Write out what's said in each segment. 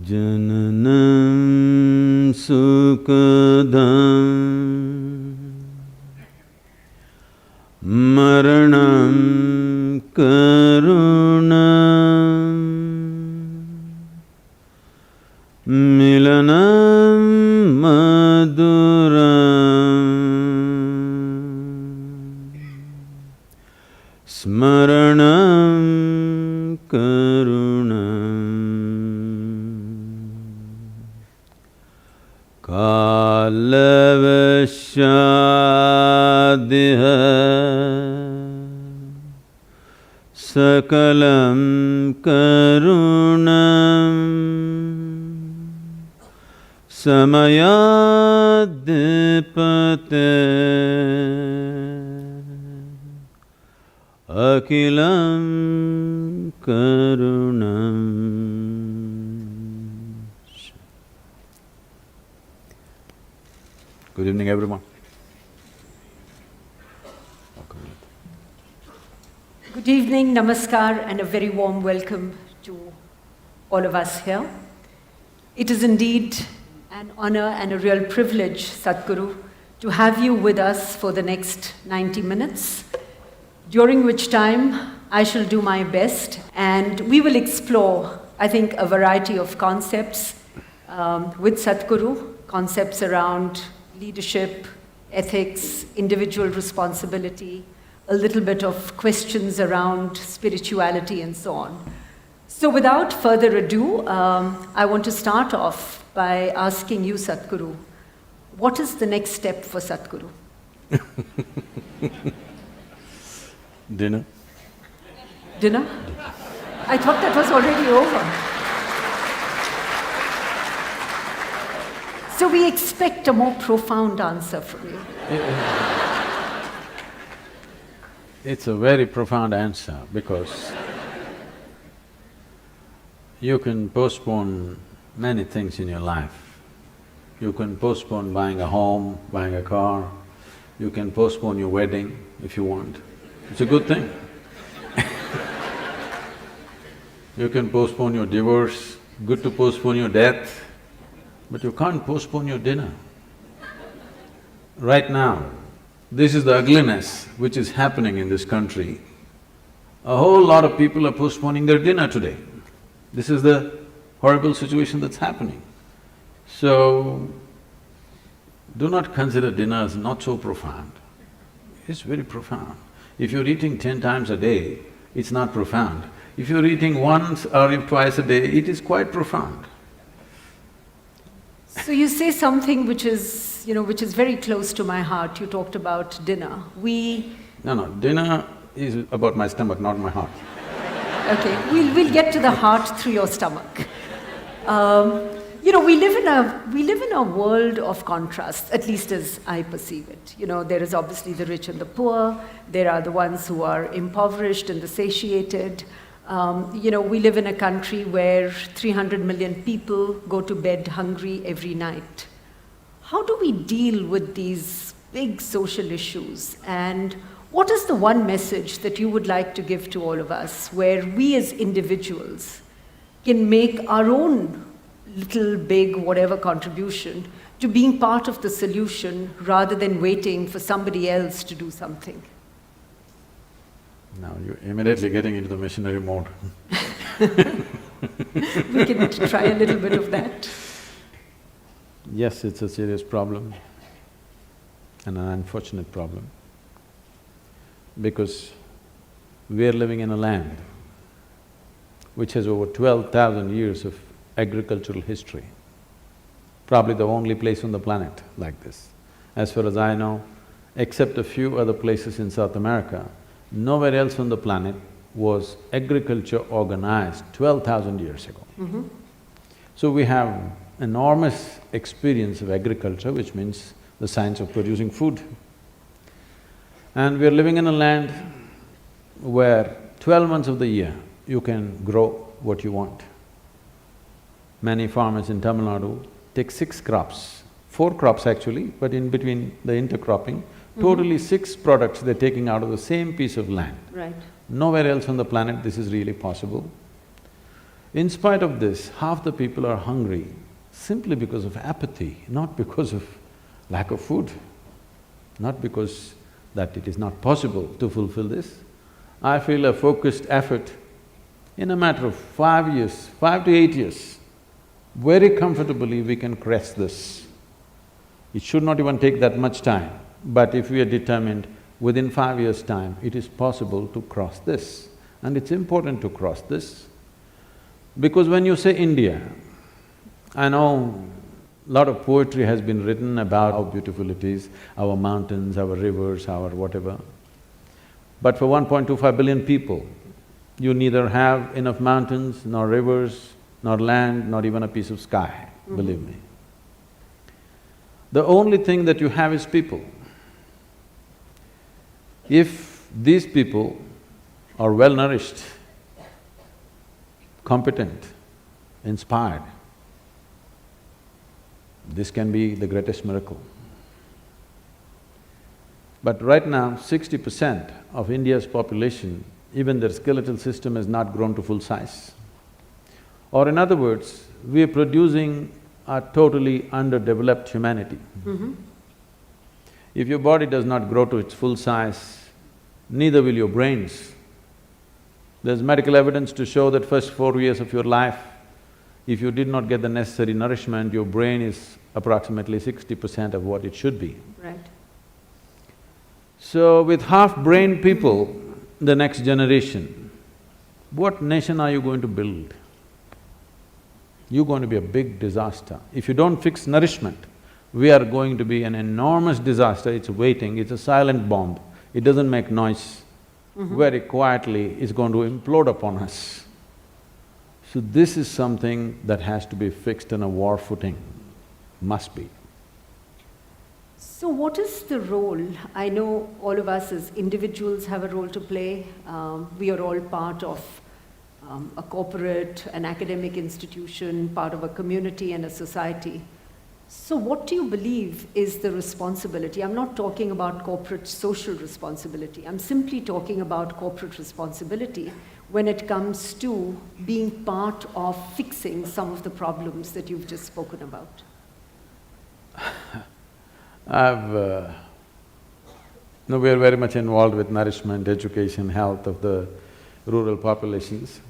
Jananam sukadam maranam karunam milanam maduram smaranam karunam kalavashadiha sakalam karunam samayadipate akilam karunam. Good evening, everyone. Good evening, namaskar, and a very warm welcome to all of us here. It is indeed an honor and a real privilege, Sadhguru, to have you with us for the next 90 minutes, during which time I shall do my best and we will explore, I think, a variety of concepts with Sadhguru, concepts around leadership, ethics, individual responsibility, a little bit of questions around spirituality and so on. So without further ado, I want to start off by asking you, Sadhguru, what is the next step for Sadhguru? Dinner. Dinner? I thought that was already over. So we expect a more profound answer from you. It's a very profound answer because you can postpone many things in your life. You can postpone buying a home, buying a car, you can postpone your wedding if you want. It's a good thing. You can postpone your divorce, good to postpone your death, but you can't postpone your dinner. Right now, this is the ugliness which is happening in this country. A whole lot of people are postponing their dinner today. This is the horrible situation that's happening. So, do not consider dinner as not so profound. It's very profound. If you're eating 10 times a day, it's not profound. If you're eating once or twice a day, it is quite profound. So you say something which is, which is very close to my heart. You talked about dinner. No, dinner is about my stomach, not my heart. Okay, we'll get to the heart through your stomach. We live in a world of contrasts, at least as I perceive it. There is obviously the rich and the poor, there are the ones who are impoverished and the satiated. We live in a country where 300 million people go to bed hungry every night. How do we deal with these big social issues? And what is the one message that you would like to give to all of us, where we as individuals can make our own little, big, whatever contribution to being part of the solution rather than waiting for somebody else to do something? Now you're immediately getting into the missionary mode. We can try a little bit of that. Yes, it's a serious problem and an unfortunate problem because we are living in a land which has over 12,000 years of agricultural history, probably the only place on the planet like this. As far as I know, except a few other places in South America, nowhere else on the planet was agriculture organized 12,000 years ago. So we have enormous experience of agriculture, which means the science of producing food. And we're living in a land where 12 months of the year you can grow what you want. Many farmers in Tamil Nadu take 6 crops, 4 crops actually, but in between the intercropping, totally 6 products they're taking out of the same piece of land. Right. Nowhere else on the planet this is really possible. In spite of this, half the people are hungry simply because of apathy, not because of lack of food, not because that it is not possible to fulfill this. I feel a focused effort in a matter of 5 years, 5 to 8 years, very comfortably we can crest this. It should not even take that much time, but if we are determined, within 5 years' time, it is possible to cross this. And it's important to cross this, because when you say India, I know a lot of poetry has been written about how beautiful it is, our mountains, our rivers, our whatever. But for 1.25 billion people, you neither have enough mountains, nor rivers, nor land, not even a piece of sky, believe me. The only thing that you have is people. If these people are well-nourished, competent, inspired, this can be the greatest miracle. But right now, 60% of India's population, even their skeletal system has not grown to full size. Or in other words, we are producing a totally underdeveloped humanity. If your body does not grow to its full size, neither will your brains. There's medical evidence to show that first 4 years of your life, if you did not get the necessary nourishment, your brain is approximately 60% of what it should be. Right. So with half-brained people, the next generation, what nation are you going to build? You're going to be a big disaster. If you don't fix nourishment, we are going to be an enormous disaster. It's waiting, it's a silent bomb. It doesn't make noise. Very quietly, it's going to implode upon us. So this is something that has to be fixed on a war footing, must be. So what is the role? I know all of us as individuals have a role to play. We are all part of a corporate, an academic institution, part of a community and a society. So what do you believe is the responsibility? I'm not talking about corporate social responsibility. I'm simply talking about corporate responsibility when it comes to being part of fixing some of the problems that you've just spoken about. No, we are very much involved with nourishment, education, health of the rural populations.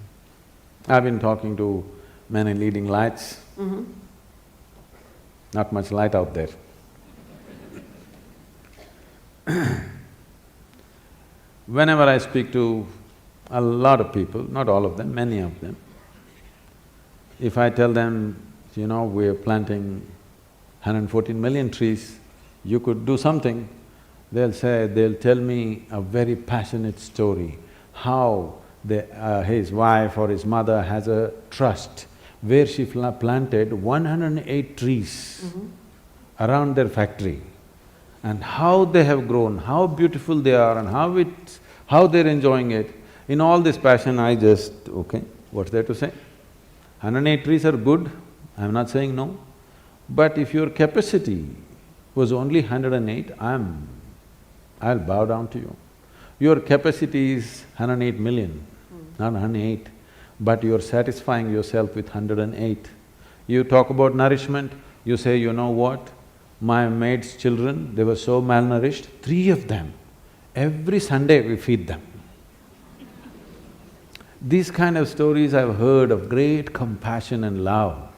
I've been talking to many leading lights. Not much light out there. Whenever I speak to a lot of people, not all of them, many of them, if I tell them, you know, we're planting 114 million trees, you could do something, they'll tell me a very passionate story, how his wife or his mother has a trust where she planted 108 trees around their factory, and how they have grown, how beautiful they are and how they're enjoying it. In all this passion, I just, okay, what's there to say? 108 trees are good, I'm not saying no, but if your capacity was only 108, I'll bow down to you. Your capacity is 108 million, not 108. But you're satisfying yourself with 108. You talk about nourishment, you say, you know what, my maid's children, they were so malnourished, 3 of them, every Sunday we feed them. These kind of stories I've heard of great compassion and love.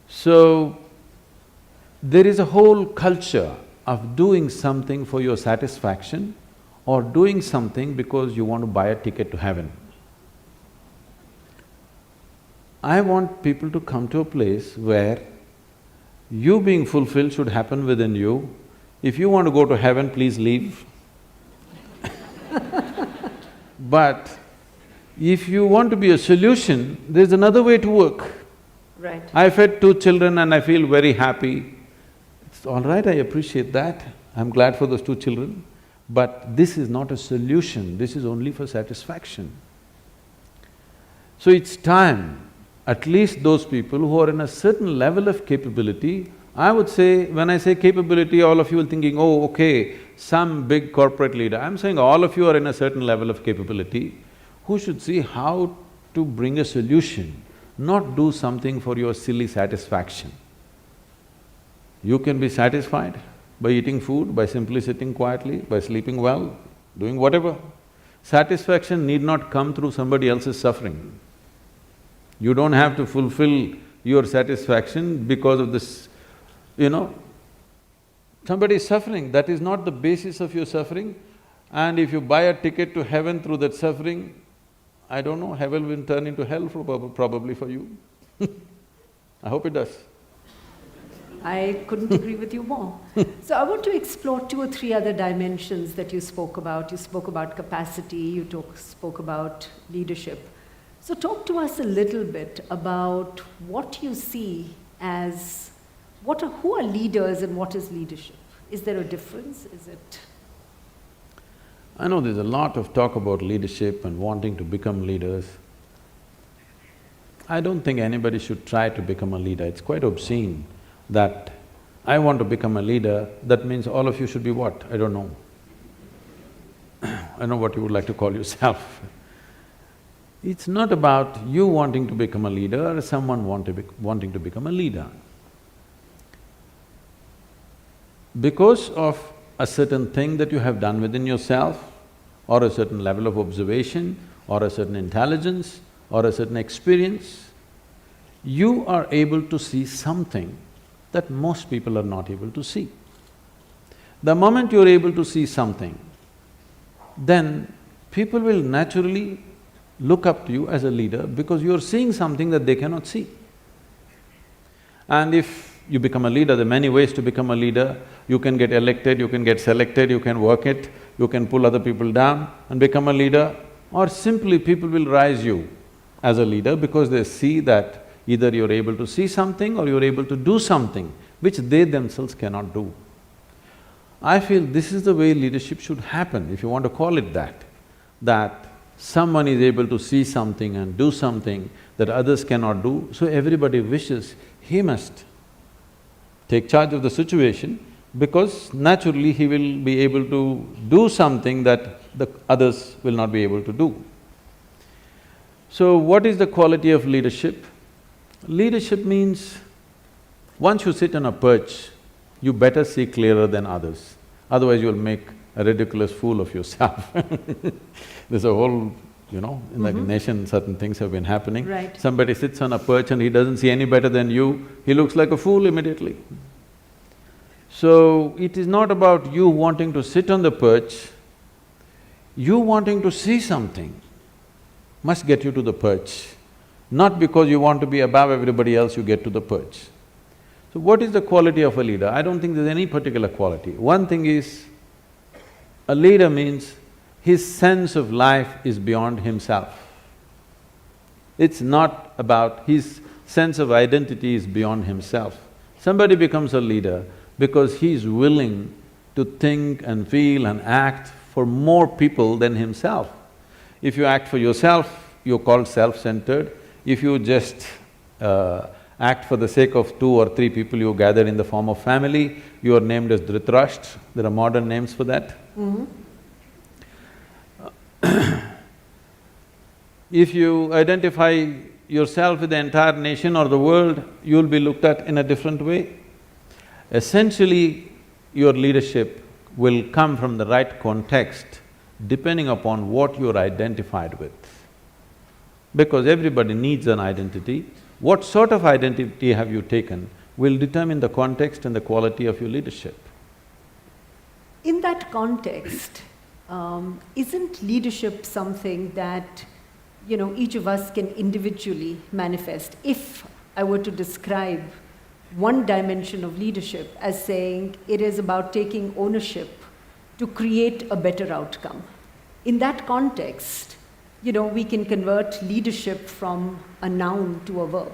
So, there is a whole culture of doing something for your satisfaction or doing something because you want to buy a ticket to heaven. I want people to come to a place where you being fulfilled should happen within you. If you want to go to heaven, please leave. But if you want to be a solution, there's another way to work. Right. I fed 2 children and I feel very happy. It's all right, I appreciate that. I'm glad for those 2 children. But this is not a solution, this is only for satisfaction. So it's time, at least those people who are in a certain level of capability, I would say, when I say capability, all of you are thinking, oh, okay, some big corporate leader. I'm saying all of you are in a certain level of capability. who should see how to bring a solution, not do something for your silly satisfaction. You can be satisfied by eating food, by simply sitting quietly, by sleeping well, doing whatever. Satisfaction need not come through somebody else's suffering. You don't have to fulfill your satisfaction because of this, somebody is suffering, that is not the basis of your suffering. And if you buy a ticket to heaven through that suffering, I don't know, heaven will turn into hell probably for you. I hope it does. I couldn't agree with you more. So I want to explore two or three other dimensions that you spoke about. You spoke about capacity, you spoke about leadership. So talk to us a little bit about what you see as… who are leaders and what is leadership? Is there a difference? Is it… I know there's a lot of talk about leadership and wanting to become leaders. I don't think anybody should try to become a leader. It's quite obscene that I want to become a leader, that means all of you should be what? I don't know. I know what you would like to call yourself. It's not about you wanting to become a leader or someone wanting to become a leader. Because of a certain thing that you have done within yourself, or a certain level of observation, or a certain intelligence, or a certain experience, you are able to see something that most people are not able to see. The moment you're able to see something, then people will naturally look up to you as a leader because you're seeing something that they cannot see. And if you become a leader, there are many ways to become a leader. You can get elected, you can get selected, you can work it, you can pull other people down and become a leader, or simply people will rise you as a leader because they see that either you're able to see something or you're able to do something which they themselves cannot do. I feel this is the way leadership should happen, if you want to call it that someone is able to see something and do something that others cannot do, so everybody wishes he must take charge of the situation because naturally he will be able to do something that the others will not be able to do. So what is the quality of leadership? Leadership means once you sit on a perch, you better see clearer than others, otherwise you'll make a ridiculous fool of yourself. There's a whole, in the nation certain things have been happening. Right. Somebody sits on a perch and he doesn't see any better than you, he looks like a fool immediately. So, it is not about you wanting to sit on the perch, you wanting to see something must get you to the perch. Not because you want to be above everybody else, you get to the perch. So what is the quality of a leader? I don't think there's any particular quality. One thing is, a leader means his sense of life is beyond himself. It's not about… his sense of identity is beyond himself. Somebody becomes a leader because he is willing to think and feel and act for more people than himself. If you act for yourself, you're called self-centered. If you just act for the sake of 2 or 3 people you gather in the form of family, you are named as Dhritarashtra. There are modern names for that. If you identify yourself with the entire nation or the world, you'll be looked at in a different way. Essentially, your leadership will come from the right context depending upon what you're identified with. Because everybody needs an identity. What sort of identity have you taken will determine the context and the quality of your leadership. In that context, isn't leadership something that, each of us can individually manifest? If I were to describe one dimension of leadership as saying it is about taking ownership to create a better outcome. In that context, we can convert leadership from a noun to a verb.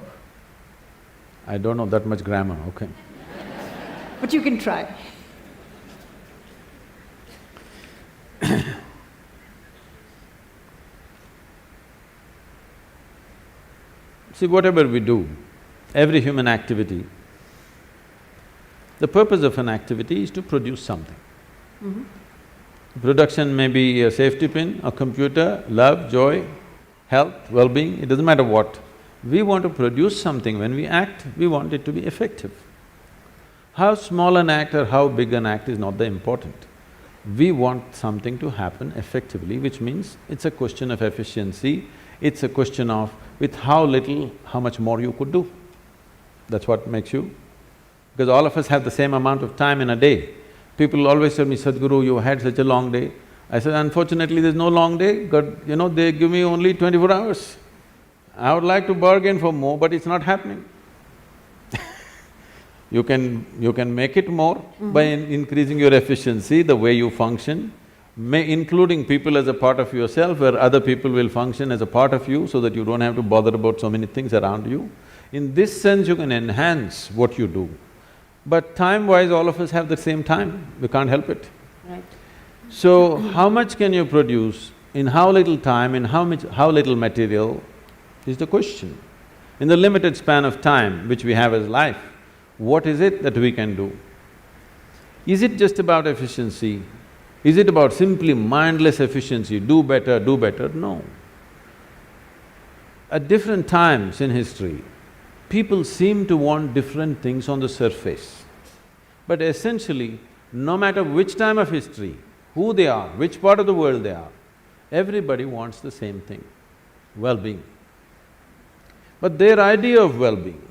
I don't know that much grammar, okay. But you can try. See, whatever we do, every human activity, the purpose of an activity is to produce something. Production may be a safety pin, a computer, love, joy, health, well-being, it doesn't matter what. We want to produce something. When we act, we want it to be effective. How small an act or how big an act is not the important. We want something to happen effectively, which means it's a question of efficiency, it's a question of with how little, how much more you could do. That's what makes you… Because all of us have the same amount of time in a day. People always tell me, Sadhguru, you had such a long day. I said, unfortunately, there's no long day, God, they give me only 24 hours. I would like to bargain for more, but it's not happening. You can make it more by increasing your efficiency, the way you function, including people as a part of yourself, where other people will function as a part of you so that you don't have to bother about so many things around you. In this sense, you can enhance what you do. But time-wise, all of us have the same time, we can't help it. Right. So, how much can you produce, in how little time, in how little material is the question. In the limited span of time which we have as life, what is it that we can do? Is it just about efficiency? Is it about simply mindless efficiency, do better, do better? No. At different times in history, people seem to want different things on the surface. But essentially, no matter which time of history, who they are, which part of the world they are, everybody wants the same thing, well-being. But their idea of well-being,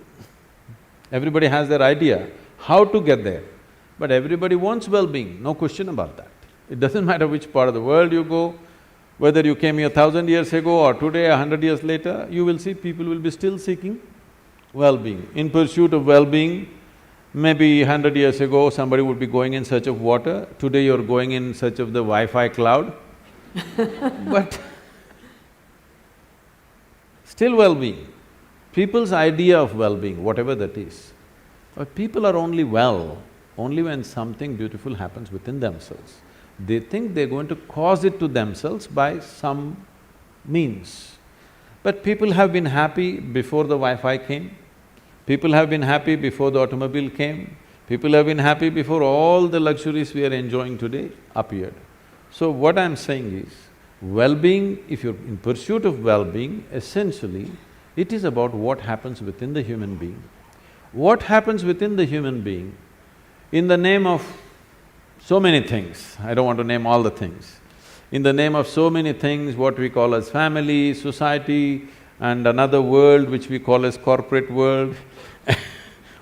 everybody has their idea how to get there, but everybody wants well-being, no question about that. It doesn't matter which part of the world you go, whether you came here 1,000 years ago or today, 100 years later, you will see people will be still seeking well-being. In pursuit of well-being, maybe 100 years ago somebody would be going in search of water, today you're going in search of the Wi-Fi cloud but still well-being. People's idea of well-being, whatever that is, but people are only well only when something beautiful happens within themselves. They think they're going to cause it to themselves by some means. But people have been happy before the Wi-Fi came, people have been happy before the automobile came, people have been happy before all the luxuries we are enjoying today appeared. So what I'm saying is, well-being, if you're in pursuit of well-being, essentially, it is about what happens within the human being. What happens within the human being, in the name of so many things, I don't want to name all the things, in the name of so many things, what we call as family, society, and another world which we call as corporate world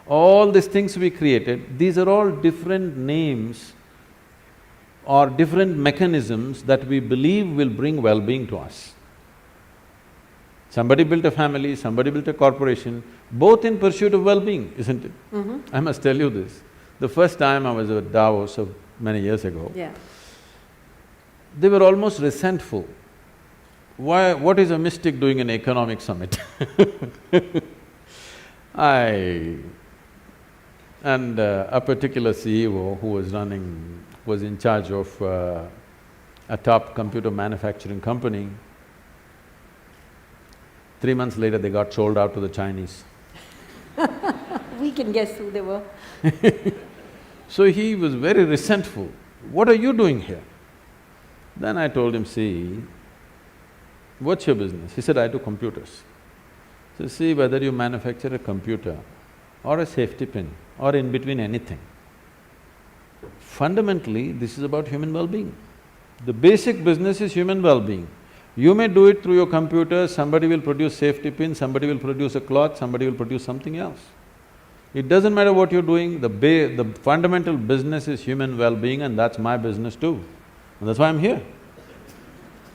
all these things we created, these are all different names or different mechanisms that we believe will bring well-being to us. Somebody built a family, somebody built a corporation, both in pursuit of well-being, isn't it? I must tell you this. The first time I was at Davos many years ago, they were almost resentful. Why… what is a mystic doing an economic summit? A particular CEO who was in charge of a top computer manufacturing company, 3 months later they got sold out to the Chinese. We can guess who they were. So he was very resentful. What are you doing here? Then I told him, see, what's your business? He said, I do computers. So see, whether you manufacture a computer or a safety pin or in between anything, fundamentally this is about human well-being. The basic business is human well-being. You may do it through your computer, somebody will produce safety pin, somebody will produce a cloth, somebody will produce something else. It doesn't matter what you're doing, the fundamental business is human well-being, and that's my business too. And that's why I'm here.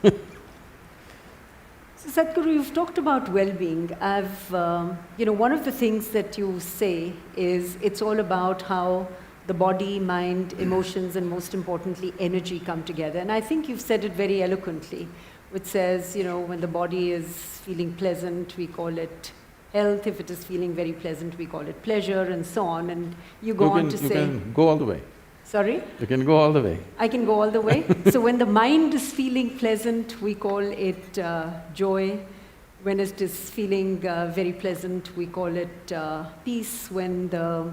So Sadhguru, you've talked about well-being. One of the things that you say is it's all about how the body, mind, emotions, and most importantly, energy come together. And I think you've said it very eloquently, which says, when the body is feeling pleasant, we call it health. If it is feeling very pleasant, we call it pleasure, and so on. And you go on to say… You can go all the way. Sorry? You can go all the way. I can go all the way? So when the mind is feeling pleasant, we call it joy. When it is feeling very pleasant, we call it peace. When the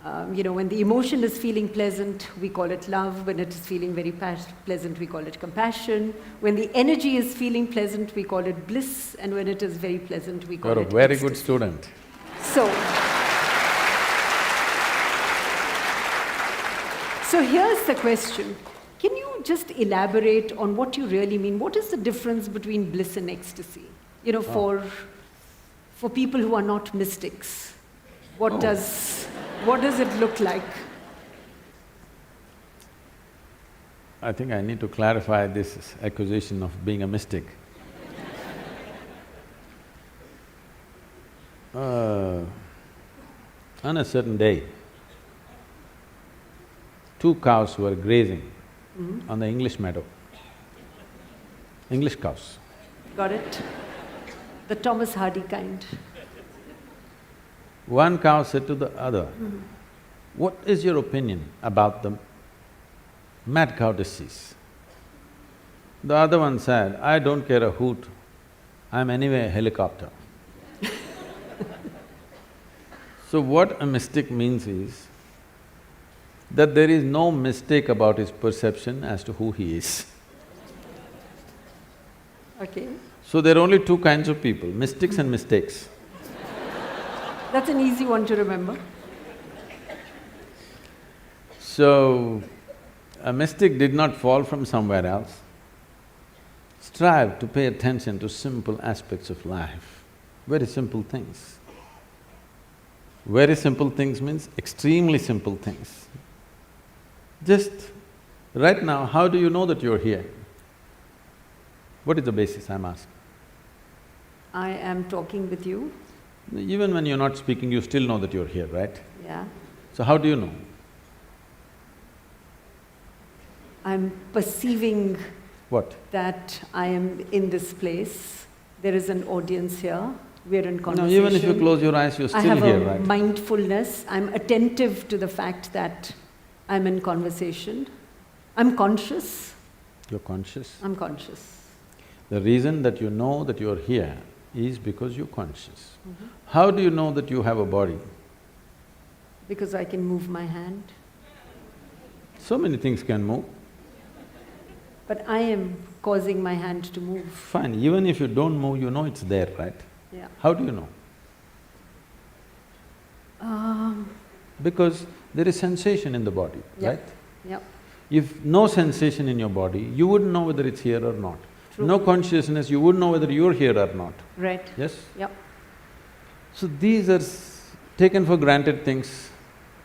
When the emotion is feeling pleasant, we call it love. When it is feeling very pleasant, we call it compassion. When the energy is feeling pleasant, we call it bliss. And when it is very pleasant, we call it You're a very ecstasy. good student. So here's the question. Can you just elaborate on what you really mean? What is the difference between bliss and ecstasy? For people who are not mystics, what does it look like? I think I need to clarify this accusation of being a mystic. On a certain day, 2 cows were grazing on the English meadow. English cows. Got it? The Thomas Hardy kind. One cow said to the other, "What is your opinion about the mad cow disease?" The other one said, "I don't care a hoot, I'm anyway a helicopter." So what a mystic means is that there is no mistake about his perception as to who he is. Okay. So there are only 2 kinds of people, mystics and mistakes. That's an easy one to remember. So, a mystic did not fall from somewhere else. Strive to pay attention to simple aspects of life, very simple things. Very simple things means extremely simple things. Just right now, how do you know that you're here? What is the basis, I'm asking? I am talking with you. Even when you're not speaking, you still know that you're here, right? Yeah. So how do you know? I'm perceiving What? that I am in this place. There is an audience here. We're in No, conversation. even if you close your eyes, you're I still have here, a right? mindfulness. I'm attentive to the fact that I'm in conversation. I'm conscious. You're conscious. I'm conscious. The reason that you know that you're here is because you're conscious. How do you know that you have a body? Because I can move my hand. So many things can move. But I am causing my hand to move. Fine, even if you don't move, you know it's there, right? Yeah. How do you know? Because there is sensation in the body, Yep. right? Yep. If no sensation in your body, you wouldn't know whether it's here or not. True. No consciousness, you wouldn't know whether you're here or not, Right. yes? Yep. So these are taken for granted things.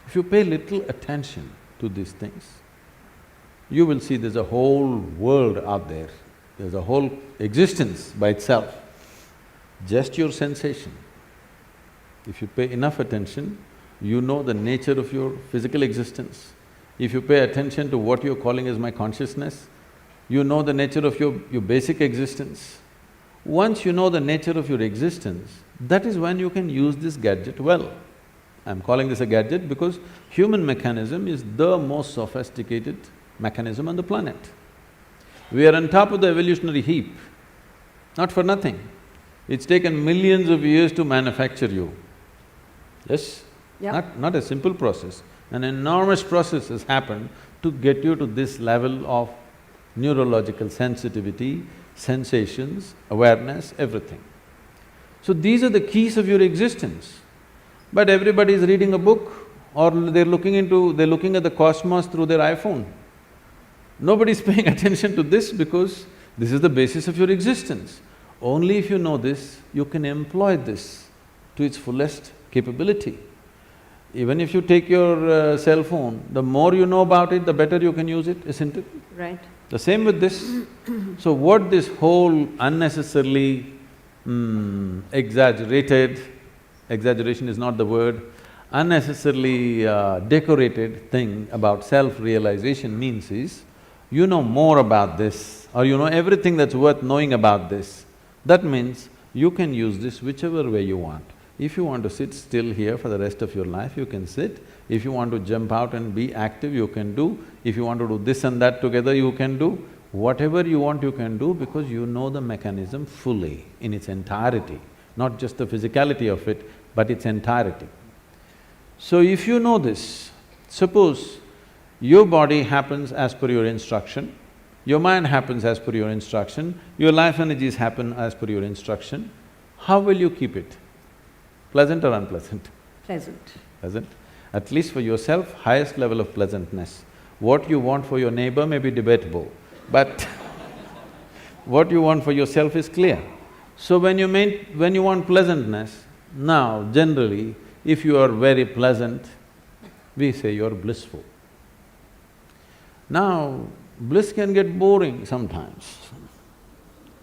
If you pay little attention to these things, you will see there's a whole world out there, there's a whole existence by itself, just your sensation. If you pay enough attention, you know the nature of your physical existence. If you pay attention to what you're calling as my consciousness, you know the nature of your basic existence. Once you know the nature of your existence, that is when you can use this gadget well. I'm calling this a gadget because human mechanism is the most sophisticated mechanism on the planet. We are on top of the evolutionary heap, not for nothing. It's taken millions of years to manufacture you. Yes? Yep. Not a simple process. An enormous process has happened to get you to this level of neurological sensitivity, sensations, awareness, everything. So these are the keys of your existence. But everybody is reading a book or they're looking at the cosmos through their iPhone. Nobody's paying attention to this because this is the basis of your existence. Only if you know this, you can employ this to its fullest capability. Even if you take your cell phone, the more you know about it, the better you can use it, isn't it? Right. The same with this. So what this whole unnecessarily exaggeration is not the word, unnecessarily decorated thing about self-realization means is, you know more about this or you know everything that's worth knowing about this. That means you can use this whichever way you want. If you want to sit still here for the rest of your life, you can sit. If you want to jump out and be active, you can do. If you want to do this and that together, you can do. Whatever you want, you can do because you know the mechanism fully, in its entirety, not just the physicality of it, but its entirety. So if you know this, suppose your body happens as per your instruction, your mind happens as per your instruction, your life energies happen as per your instruction, how will you keep it? Pleasant or unpleasant? Pleasant. Pleasant. At least for yourself, highest level of pleasantness. What you want for your neighbor may be debatable, but what you want for yourself is clear. So when you want pleasantness, now generally, if you are very pleasant, we say you're blissful. Now, bliss can get boring sometimes,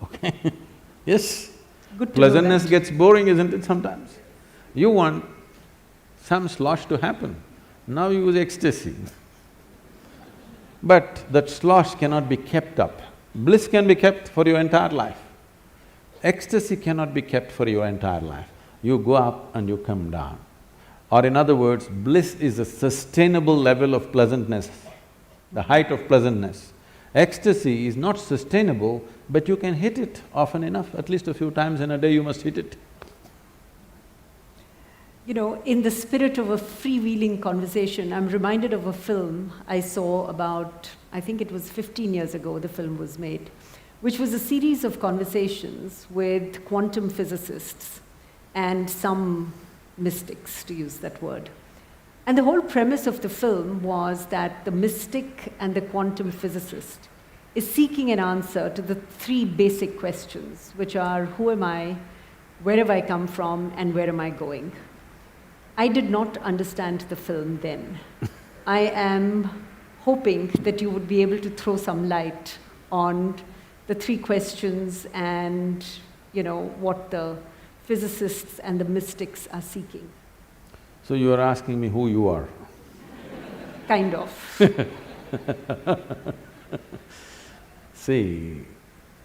okay? Yes? Good to Pleasantness know that. gets boring, isn't it, sometimes? You want some slosh to happen, now you use ecstasy. But that slosh cannot be kept up. Bliss can be kept for your entire life. Ecstasy cannot be kept for your entire life. You go up and you come down. Or in other words, bliss is a sustainable level of pleasantness, the height of pleasantness. Ecstasy is not sustainable, but you can hit it often enough, at least a few times in a day you must hit it. You know, in the spirit of a freewheeling conversation, I'm reminded of a film I saw about, I think it was 15 years ago the film was made, which was a series of conversations with quantum physicists and some mystics, to use that word. And the whole premise of the film was that the mystic and the quantum physicist is seeking an answer to the three basic questions, which are, who am I, where have I come from, and where am I going? I did not understand the film then. I am hoping that you would be able to throw some light on the three questions and, you know, what the physicists and the mystics are seeking. So you are asking me who you are? Kind of. See,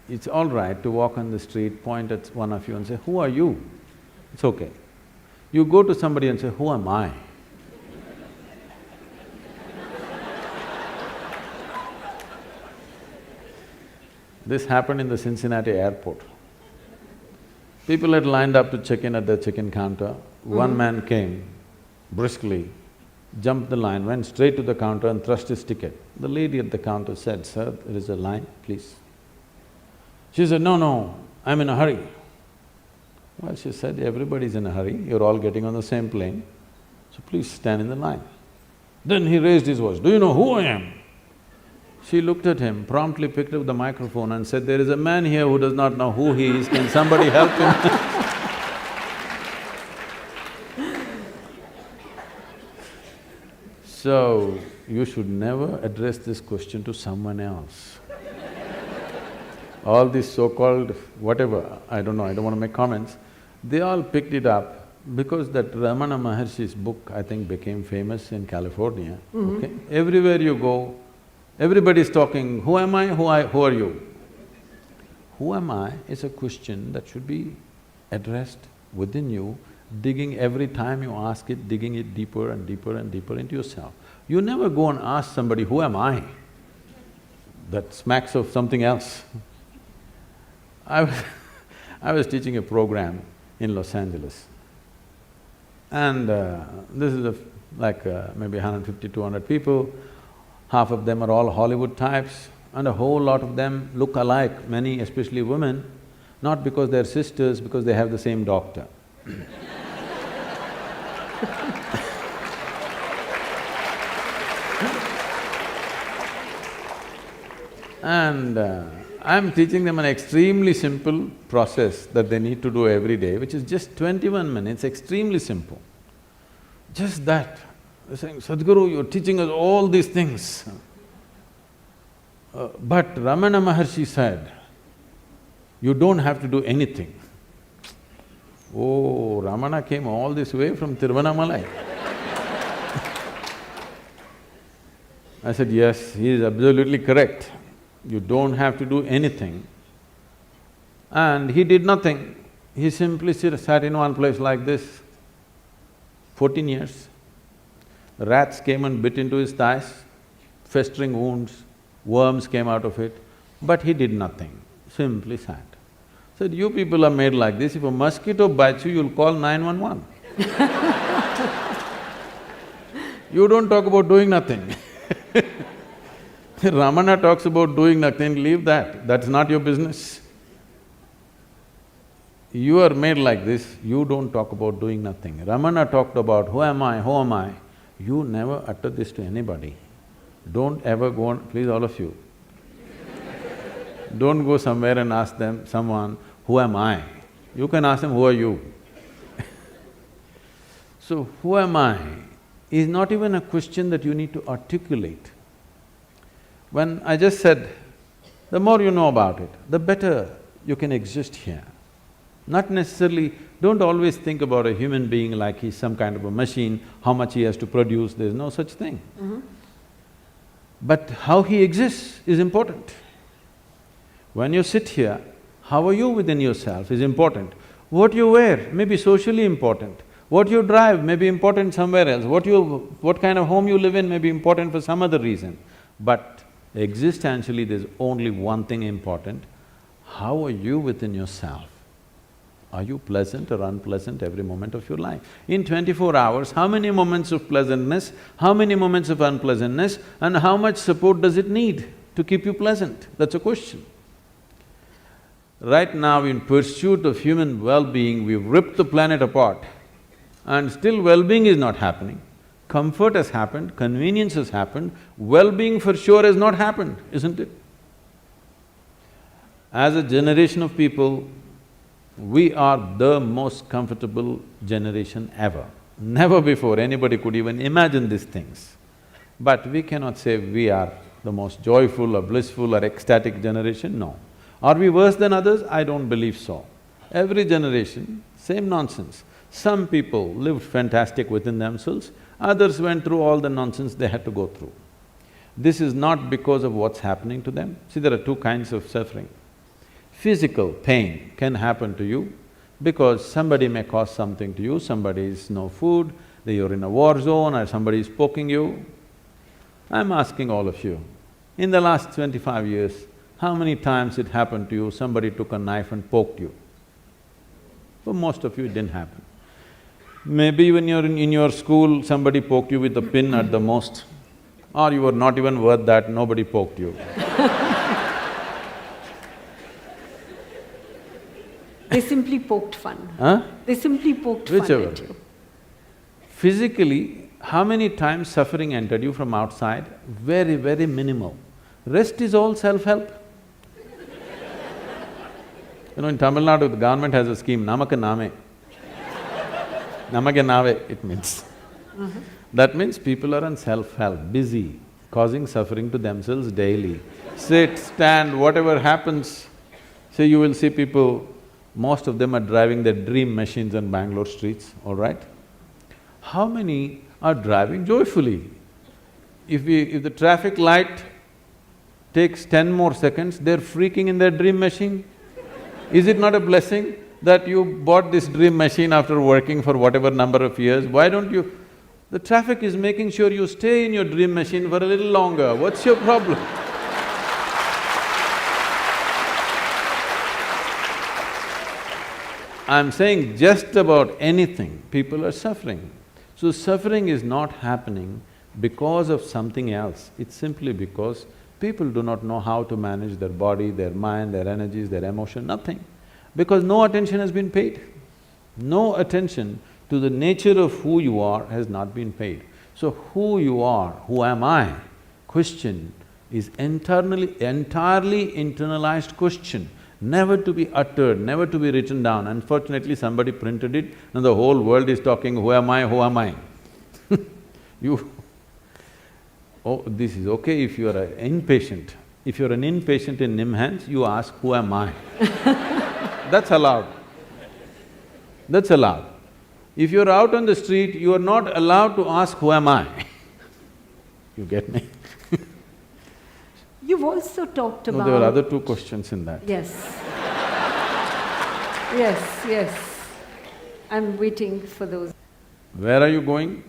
it's all right to walk on the street, point at one of you and say, who are you? It's okay. You go to somebody and say, who am I? This happened in the Cincinnati airport. People had lined up to check in at the check-in counter. One man came briskly, jumped the line, went straight to the counter and thrust his ticket. The lady at the counter said, sir, there is a line, please. She said, no, I'm in a hurry. Well, she said, everybody's in a hurry, you're all getting on the same plane, so please stand in the line. Then he raised his voice, do you know who I am? She looked at him, promptly picked up the microphone and said, there is a man here who does not know who he is, can somebody help him? So, you should never address this question to someone else. All these so-called whatever, I don't know, I don't want to make comments, they all picked it up because that Ramana Maharshi's book, I think, became famous in California, okay? Everywhere you go, everybody's talking, who am I, who are you? Who am I is a question that should be addressed within you, digging every time you ask it, digging it deeper and deeper and deeper into yourself. You never go and ask somebody, who am I? That smacks of something else. I was teaching a program in Los Angeles, and this is maybe 150, 200 people. Half of them are all Hollywood types, and a whole lot of them look alike, many especially women, not because they're sisters, because they have the same doctor. And I'm teaching them an extremely simple process that they need to do every day, which is just 21 minutes, extremely simple. Just that. They're saying, Sadhguru, you're teaching us all these things. But Ramana Maharshi said, you don't have to do anything. Oh, Ramana came all this way from Tiruvannamalai. I said, yes, he is absolutely correct. You don't have to do anything. And he did nothing. He simply sat in one place like this, 14 years. Rats came and bit into his thighs, festering wounds, worms came out of it, but he did nothing, simply sat. Said, you people are made like this, if a mosquito bites you, you'll call 911. You don't talk about doing nothing. Ramana talks about doing nothing, leave that, that's not your business. You are made like this, you don't talk about doing nothing. Ramana talked about, who am I, who am I? You never utter this to anybody. Don't ever go on… please all of you, don't go somewhere and ask someone, who am I? You can ask them, who are you? So, who am I is not even a question that you need to articulate. When I just said, the more you know about it, the better you can exist here. Not necessarily… don't always think about a human being like he's some kind of a machine, how much he has to produce, there's no such thing. But how he exists is important. When you sit here, how are you within yourself is important. What you wear may be socially important. What you drive may be important somewhere else. What kind of home you live in may be important for some other reason. But existentially, there's only one thing important. How are you within yourself? Are you pleasant or unpleasant every moment of your life? In 24 hours, how many moments of pleasantness, how many moments of unpleasantness, and how much support does it need to keep you pleasant? That's a question. Right now, in pursuit of human well-being, we've ripped the planet apart and still well-being is not happening. Comfort has happened, convenience has happened, well-being for sure has not happened, isn't it? As a generation of people, we are the most comfortable generation ever. Never before anybody could even imagine these things. But we cannot say we are the most joyful or blissful or ecstatic generation, no. Are we worse than others? I don't believe so. Every generation, same nonsense. Some people lived fantastic within themselves, others went through all the nonsense they had to go through. This is not because of what's happening to them. See, there are two kinds of suffering. Physical pain can happen to you because somebody may cause something to you, somebody is no food, you're in a war zone or somebody is poking you. I'm asking all of you, in the last 25 years, how many times it happened to you, somebody took a knife and poked you? For most of you, it didn't happen. Maybe when you're in your school, somebody poked you with a pin at the most, or you were not even worth that, nobody poked you. They simply poked fun. Huh? They simply poked fun at you. Physically, how many times suffering entered you from outside? Very, very minimal. Rest is all self-help. You know, in Tamil Nadu, the government has a scheme, Namaka Name. Namake Nave, it means. That means people are on self-help, busy, causing suffering to themselves daily. Sit, stand, whatever happens. So you will see people, most of them are driving their dream machines on Bangalore streets, all right? How many are driving joyfully? If the traffic light takes 10 more seconds, they're freaking in their dream machine. Is it not a blessing that you bought this dream machine after working for whatever number of years? Why don't you… the traffic is making sure you stay in your dream machine for a little longer, what's your problem? I'm saying just about anything, people are suffering. So suffering is not happening because of something else, it's simply because people do not know how to manage their body, their mind, their energies, their emotion, nothing. Because no attention has been paid. No attention to the nature of who you are has not been paid. So who you are, who am I, question is entirely internalized question, never to be uttered, never to be written down. Unfortunately, somebody printed it and the whole world is talking, who am I, who am I? Oh, this is okay if you are an inpatient. If you're an inpatient in NIMHANS, you ask, who am I? That's allowed. That's allowed. If you're out on the street, you are not allowed to ask, who am I? You get me? You've also talked about… No, there were other two questions in that. Yes. Yes. I'm waiting for those. Where are you going?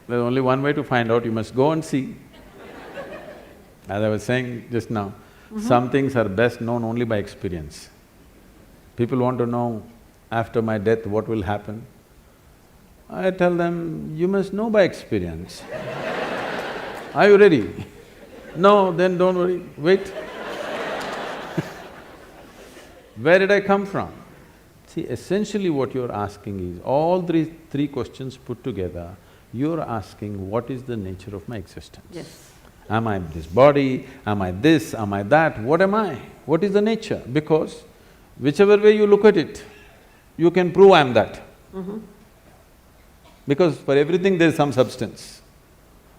There's only one way to find out, you must go and see. As I was saying just now, some things are best known only by experience. People want to know, after my death, what will happen? I tell them, you must know by experience. Are you ready? No, then don't worry, wait. Where did I come from? See, essentially what you're asking is, all three questions put together, you're asking, what is the nature of my existence? Yes. Am I this body? Am I this? Am I that? What am I? What is the nature? Because whichever way you look at it, you can prove I'm that. Because for everything there's some substance.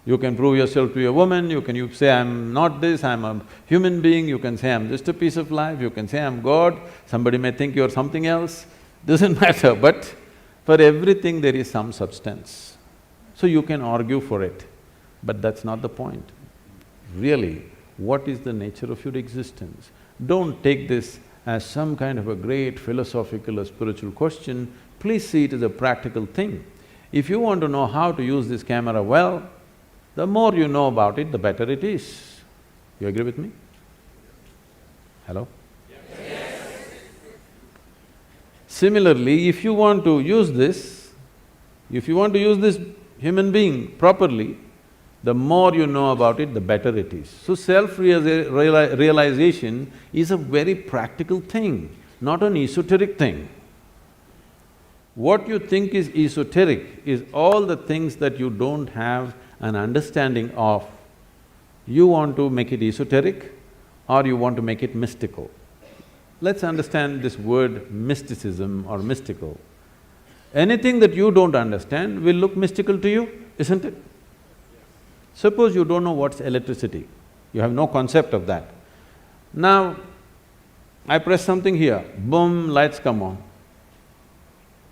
You can prove yourself to a woman, you say, I'm not this, I'm a human being, you can say, I'm just a piece of life, you can say, I'm God, somebody may think you're something else, doesn't matter, but for everything there is some substance. So you can argue for it, but that's not the point. Really, what is the nature of your existence? Don't take this as some kind of a great philosophical or spiritual question, please see it as a practical thing. If you want to know how to use this camera well, the more you know about it, the better it is. You agree with me? Hello? Yes. Similarly, if you want to use this human being properly, the more you know about it, the better it is. So self-realization is a very practical thing, not an esoteric thing. What you think is esoteric is all the things that you don't have an understanding of. You want to make it esoteric or you want to make it mystical. Let's understand this word mysticism or mystical. Anything that you don't understand will look mystical to you, isn't it? Suppose you don't know what's electricity, you have no concept of that. Now, I press something here, boom, lights come on.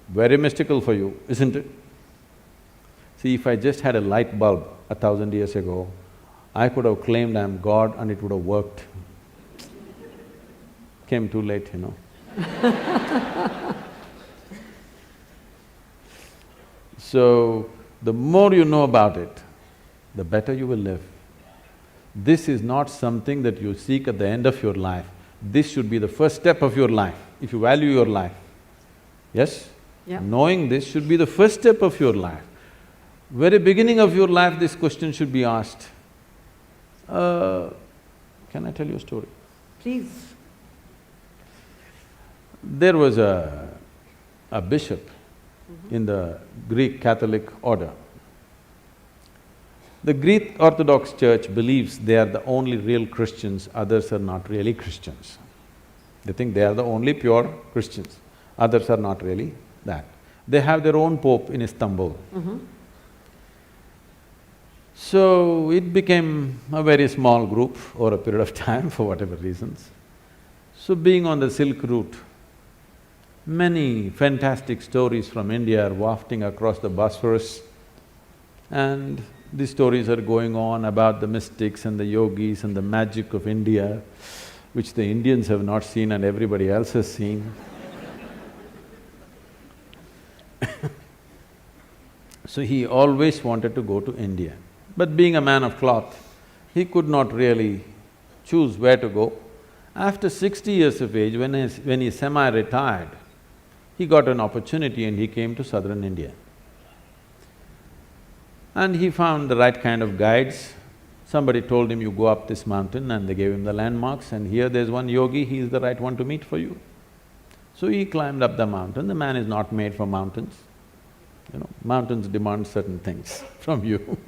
Very mystical for you, isn't it? See, if I just had a light bulb 1,000 years ago, I could have claimed I'm God and it would have worked. Came too late, you know. So, the more you know about it, the better you will live. This is not something that you seek at the end of your life. This should be the first step of your life, if you value your life. Yes? Yeah. Knowing this should be the first step of your life. Very beginning of your life, this question should be asked. Can I tell you a story? Please. There was a bishop in the Greek Catholic order. The Greek Orthodox Church believes they are the only real Christians, others are not really Christians. They think they are the only pure Christians, others are not really that. They have their own pope in Istanbul. So, it became a very small group over a period of time for whatever reasons. So, being on the Silk Route, many fantastic stories from India are wafting across the Bosphorus, and these stories are going on about the mystics and the yogis and the magic of India, which the Indians have not seen and everybody else has seen. So he always wanted to go to India. But being a man of cloth, he could not really choose where to go. After 60 years of age, when he semi-retired, he got an opportunity and he came to southern India. And he found the right kind of guides. Somebody told him, you go up this mountain, and they gave him the landmarks, and here there's one yogi, he is the right one to meet for you. So he climbed up the mountain. The man is not made for mountains. You know, mountains demand certain things from you.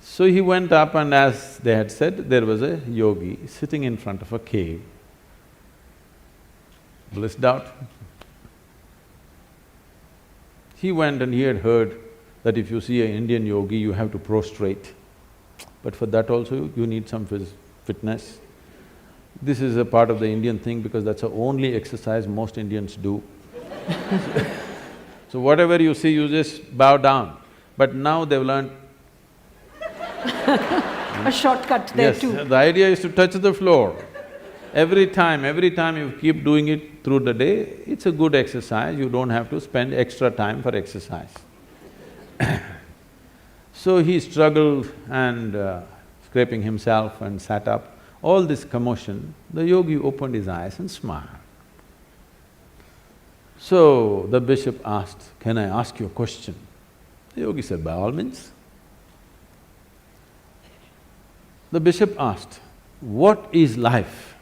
So he went up, and as they had said, there was a yogi sitting in front of a cave, blissed out. He went and he had heard that if you see an Indian yogi, you have to prostrate. But for that also, you need some fitness. This is a part of the Indian thing because that's the only exercise most Indians do. So whatever you see, you just bow down. But now they've learned… A shortcut there too. Yes, the idea is to touch the floor. Every time you keep doing it through the day, it's a good exercise, you don't have to spend extra time for exercise. So he struggled and scraping himself and sat up. All this commotion, the yogi opened his eyes and smiled. So the bishop asked, "Can I ask you a question?" The yogi said, "By all means." The bishop asked, "What is life?"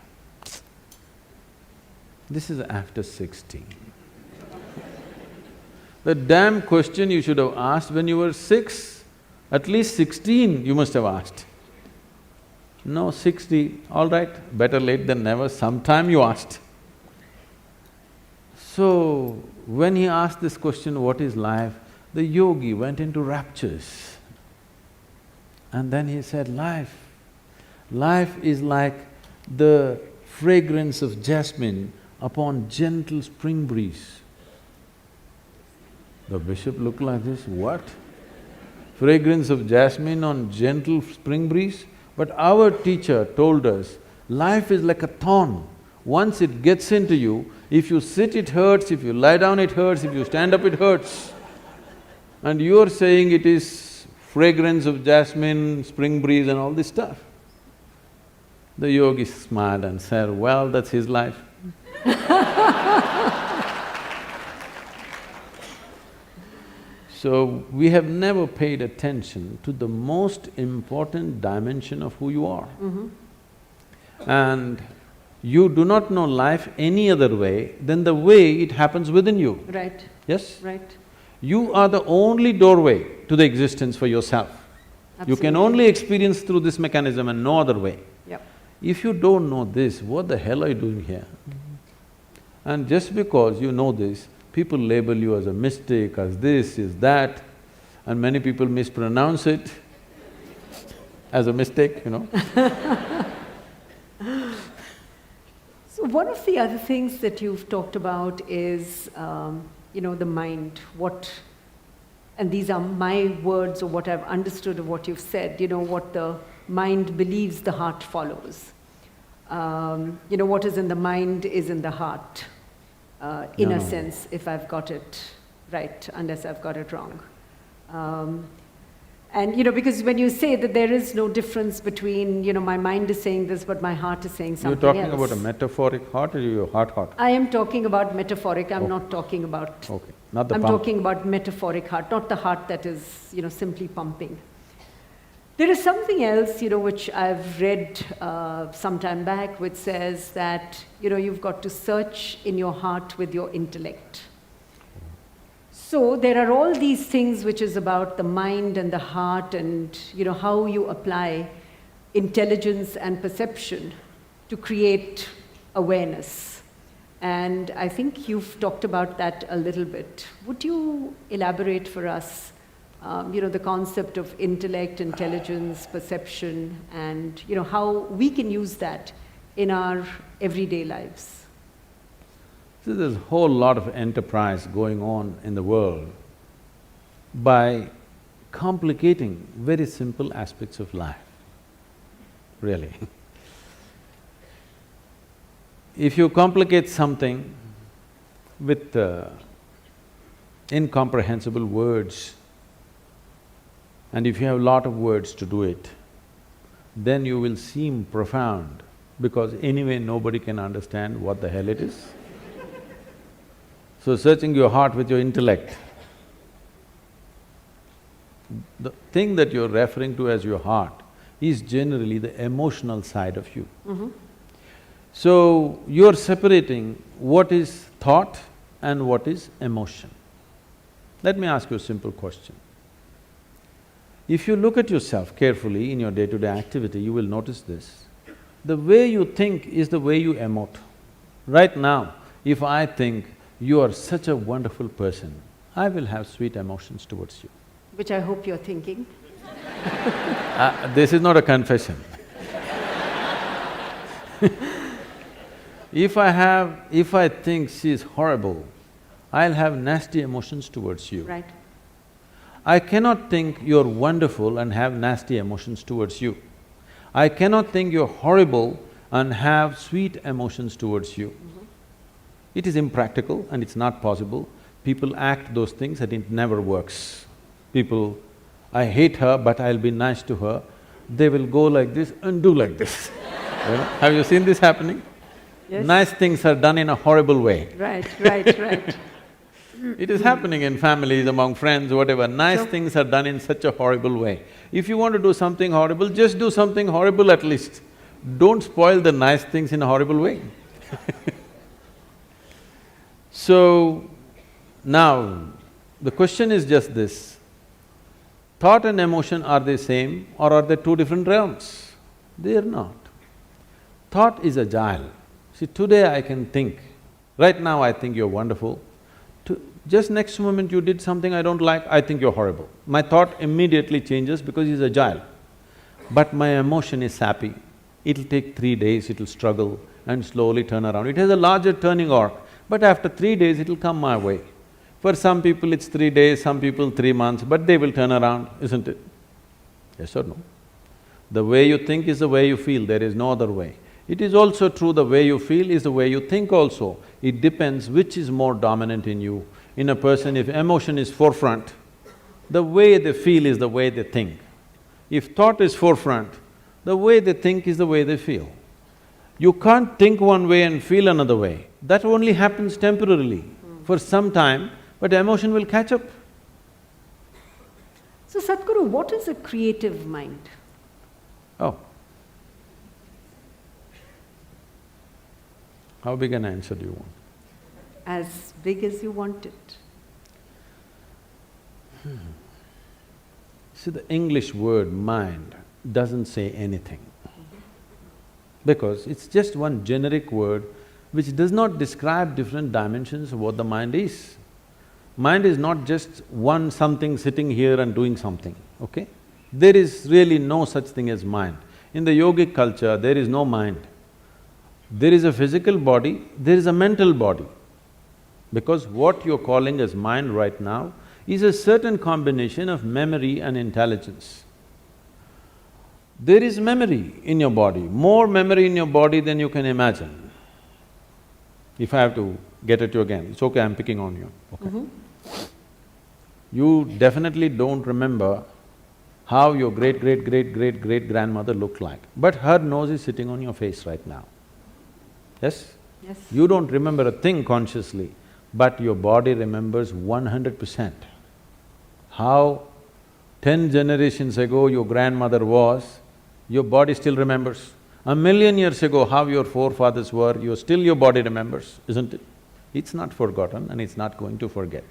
This is after 16. The damn question you should have asked when you were 6, at least 16 you must have asked. No, 60, all right, better late than never, sometime you asked. So, when he asked this question, what is life, the yogi went into raptures. And then he said, life is like the fragrance of jasmine upon gentle spring breeze. The bishop looked like this, what? Fragrance of jasmine on gentle spring breeze? But our teacher told us, life is like a thorn. Once it gets into you, if you sit it hurts, if you lie down it hurts, if you stand up it hurts. And you're saying it is fragrance of jasmine, spring breeze and all this stuff. The yogi smiled and said, well, that's his life. So, we have never paid attention to the most important dimension of who you are. And you do not know life any other way than the way it happens within you. Right. Yes? Right. You are the only doorway to the existence for yourself. Absolutely. You can only experience through this mechanism and no other way. Yep. If you don't know this, what the hell are you doing here? And just because you know this, people label you as a mystic, as this, as that, and many people mispronounce it as a mistake, you know. So one of the other things that you've talked about is, the mind, and these are my words or what I've understood of what you've said, what the mind believes, the heart follows. What is in the mind is in the heart. In a sense, if I've got it right, unless I've got it wrong. Because when you say that there is no difference between, my mind is saying this, but my heart is saying something else. You're talking about a metaphoric heart or your heart? I am talking about metaphoric, I'm not talking about… Okay, not the I'm pump. talking about metaphoric heart, not the heart that is, simply pumping. There is something else, which I've read some time back, which says that, you've got to search in your heart with your intellect. So there are all these things which is about the mind and the heart and, how you apply intelligence and perception to create awareness. And I think you've talked about that a little bit. Would you elaborate for us the concept of intellect, intelligence, perception, and, how we can use that in our everyday lives? So there's a whole lot of enterprise going on in the world by complicating very simple aspects of life, really. If you complicate something with incomprehensible words, and if you have a lot of words to do it, then you will seem profound, because anyway nobody can understand what the hell it is. So searching your heart with your intellect, the thing that you're referring to as your heart is generally the emotional side of you. So you're separating what is thought and what is emotion. Let me ask you a simple question. If you look at yourself carefully in your day-to-day activity, you will notice this. The way you think is the way you emote. Right now, if I think you are such a wonderful person, I will have sweet emotions towards you. Which I hope you're thinking. This is not a confession. If I think she is horrible, I'll have nasty emotions towards you. Right. I cannot think you're wonderful and have nasty emotions towards you. I cannot think you're horrible and have sweet emotions towards you. It is impractical and it's not possible. People act those things and it never works. People, I hate her but I'll be nice to her, they will go like this and do like this. Have you seen this happening? Yes. Nice things are done in a horrible way. Right. It is happening in families, among friends, whatever. Nice Sure. things are done in such a horrible way. If you want to do something horrible, just do something horrible at least. Don't spoil the nice things in a horrible way. So, now, the question is just this: thought and emotion, are they same or are they two different realms? They are not. Thought is agile. See, today I can think, right now I think you're wonderful. Just next moment you did something I don't like, I think you're horrible. My thought immediately changes because it's agile. But my emotion is sappy. It'll take 3 days, it'll struggle and slowly turn around. It has a larger turning arc, but after 3 days it'll come my way. For some people it's 3 days, some people 3 months, but they will turn around, isn't it? Yes or no? The way you think is the way you feel, there is no other way. It is also true the way you feel is the way you think also. It depends which is more dominant in you. In a person, if emotion is forefront, the way they feel is the way they think. If thought is forefront, the way they think is the way they feel. You can't think one way and feel another way. That only happens temporarily, for some time, but emotion will catch up. So Sadhguru, what is a creative mind? Oh. How big an answer do you want? As big as you want it. See, the English word mind doesn't say anything. Because it's just one generic word which does not describe different dimensions of what the mind is. Mind is not just one something sitting here and doing something, okay? There is really no such thing as mind. In the yogic culture, there is no mind. There is a physical body, there is a mental body. Because what you're calling as mind right now is a certain combination of memory and intelligence. There is memory in your body, more memory in your body than you can imagine. If I have to get at you again, it's okay, I'm picking on you, okay? You definitely don't remember how your great-great-great-great-great-grandmother looked like, but her nose is sitting on your face right now. Yes? Yes. You don't remember a thing consciously, but your body remembers 100%. How 10 generations ago your grandmother was, your body still remembers. 1,000,000 years ago how your forefathers were, your body remembers, isn't it? It's not forgotten and it's not going to forget.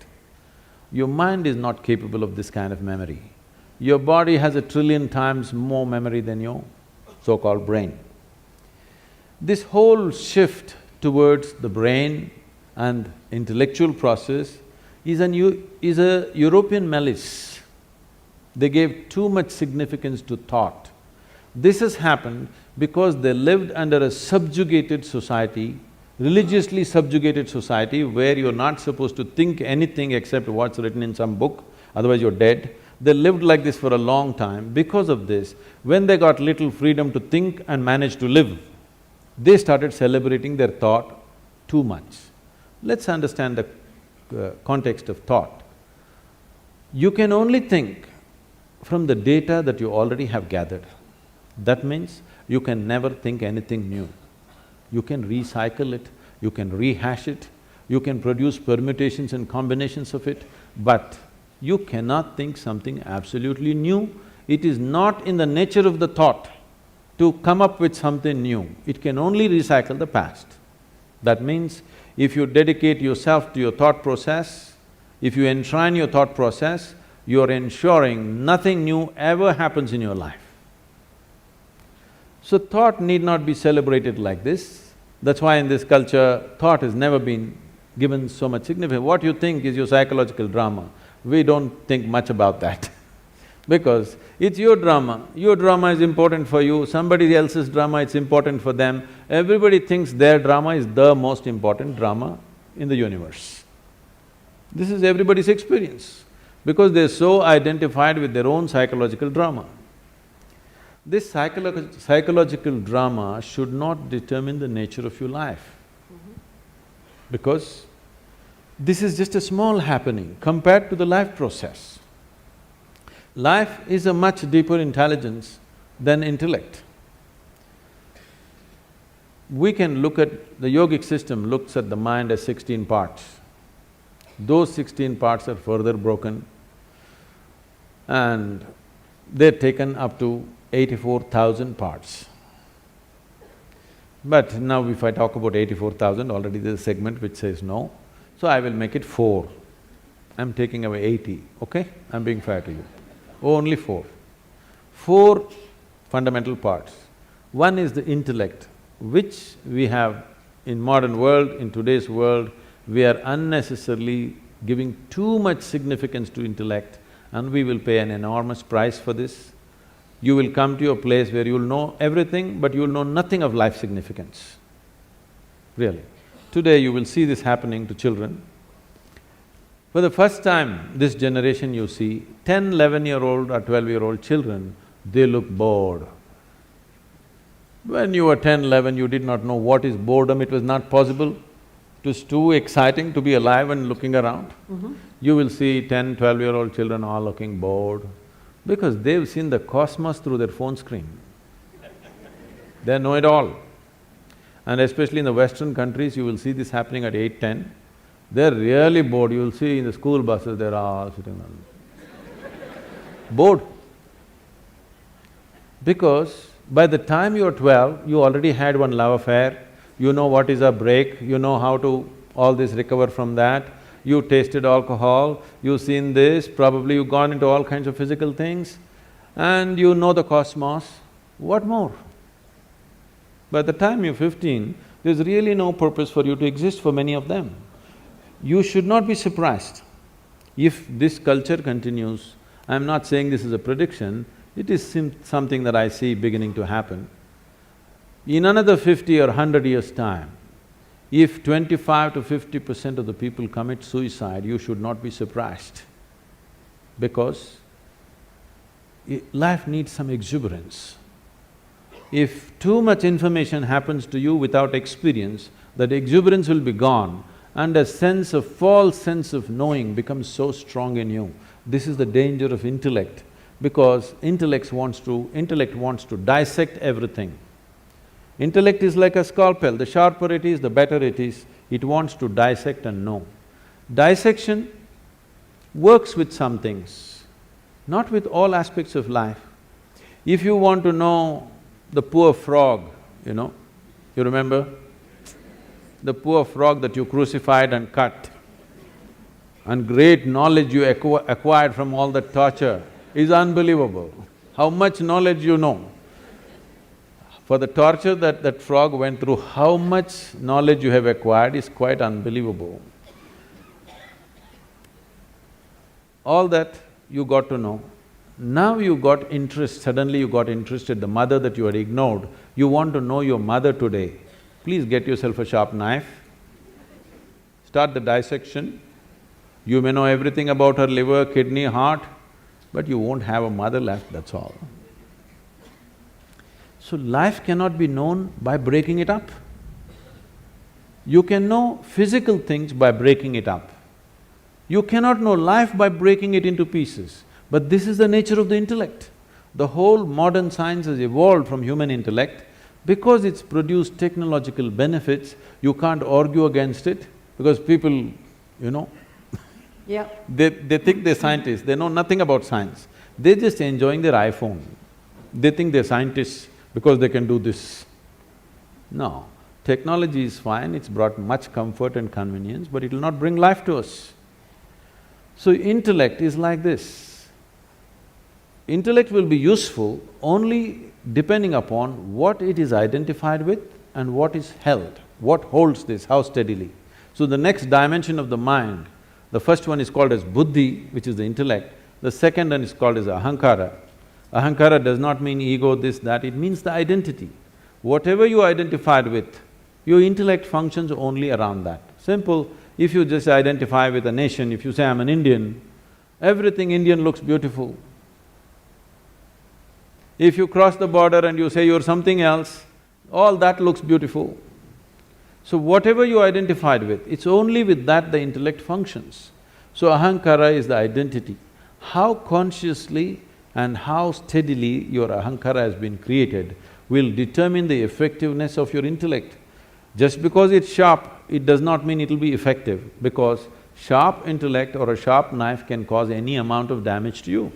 Your mind is not capable of this kind of memory. Your body has 1,000,000,000,000 times more memory than your so-called brain. This whole shift towards the brain and intellectual process is a European malice. They gave too much significance to thought. This has happened because they lived under a subjugated society, religiously subjugated society, where you're not supposed to think anything except what's written in some book, otherwise you're dead. They lived like this for a long time. Because of this, when they got little freedom to think and manage to live, they started celebrating their thought too much. Let's understand the context of thought. You can only think from the data that you already have gathered. That means you can never think anything new. You can recycle it, you can rehash it, you can produce permutations and combinations of it, but you cannot think something absolutely new. It is not in the nature of the thought to come up with something new. It can only recycle the past. That means if you dedicate yourself to your thought process, if you enshrine your thought process, you're ensuring nothing new ever happens in your life. So thought need not be celebrated like this. That's why in this culture, thought has never been given so much significance. What you think is your psychological drama. We don't think much about that because it's your drama. Your drama is important for you, somebody else's drama is important for them. Everybody thinks their drama is the most important drama in the universe. This is everybody's experience because they're so identified with their own psychological drama. This psychological drama should not determine the nature of your life because this is just a small happening compared to the life process. Life is a much deeper intelligence than intellect. We can look at… the yogic system looks at the mind as 16 parts. Those 16 parts are further broken and they're taken up to 84,000 parts. But now if I talk about 84,000, already there's a segment which says no, so I will make it 4. I'm taking away 80, okay? I'm being fair to you. Only 4. 4 fundamental parts. One is the intellect, which we have in modern world, in today's world, we are unnecessarily giving too much significance to intellect and we will pay an enormous price for this. You will come to a place where you'll know everything, but you'll know nothing of life significance, really. Today you will see this happening to children. For the first time, this generation you see, 10, 11-year-old or 12-year-old children, they look bored. When you were 10, 11, you did not know what is boredom, it was not possible. It was too exciting to be alive and looking around. You will see 10, 12-year-old children all looking bored because they've seen the cosmos through their phone screen. They know it all. And especially in the Western countries, you will see this happening at 8, 10. They're really bored, you will see in the school buses, they're all sitting on… bored. Because by the time you're 12, you already had one love affair, you know what is a break, you know how to all this recover from that, you tasted alcohol, you've seen this, probably you've gone into all kinds of physical things, and you know the cosmos, what more? By the time you're 15, there's really no purpose for you to exist for many of them. You should not be surprised if this culture continues. I'm not saying this is a prediction, it is something that I see beginning to happen. In another 50 or 100 years' time, if 25 to 50% of the people commit suicide, you should not be surprised because life needs some exuberance. If too much information happens to you without experience, that exuberance will be gone and a false sense of knowing becomes so strong in you. This is the danger of intellect, because intellect wants to dissect everything. Intellect is like a scalpel, the sharper it is, the better it is, it wants to dissect and know. Dissection works with some things, not with all aspects of life. If you want to know the poor frog, you remember? The poor frog that you crucified and cut, and great knowledge you acquired from all that torture is unbelievable. How much knowledge you know. For the torture that frog went through, how much knowledge you have acquired is quite unbelievable. All that you got to know. Now you got interest, suddenly you got interested, the mother that you had ignored, you want to know your mother today. Please get yourself a sharp knife, start the dissection. You may know everything about her liver, kidney, heart, but you won't have a mother left, that's all. So life cannot be known by breaking it up. You can know physical things by breaking it up. You cannot know life by breaking it into pieces. But this is the nature of the intellect. The whole modern science has evolved from human intellect. Because it's produced technological benefits, you can't argue against it, because people, yeah. They think they're scientists, they know nothing about science. They're just enjoying their iPhone. They think they're scientists because they can do this. No, technology is fine, it's brought much comfort and convenience, but it will not bring life to us. So intellect is like this. Intellect will be useful only depending upon what it is identified with and what is held, what holds this, how steadily. So the next dimension of the mind, the first one is called as buddhi, which is the intellect, the second one is called as ahankara. Ahankara does not mean ego, this, that, it means the identity. Whatever you identified with, your intellect functions only around that. Simple, if you just identify with a nation, if you say, I'm an Indian, everything Indian looks beautiful. If you cross the border and you say you're something else, all that looks beautiful. So whatever you identified with, it's only with that the intellect functions. So ahankara is the identity. How consciously and how steadily your ahankara has been created will determine the effectiveness of your intellect. Just because it's sharp, it does not mean it'll be effective, because Sharp intellect or a sharp knife can cause any amount of damage to you.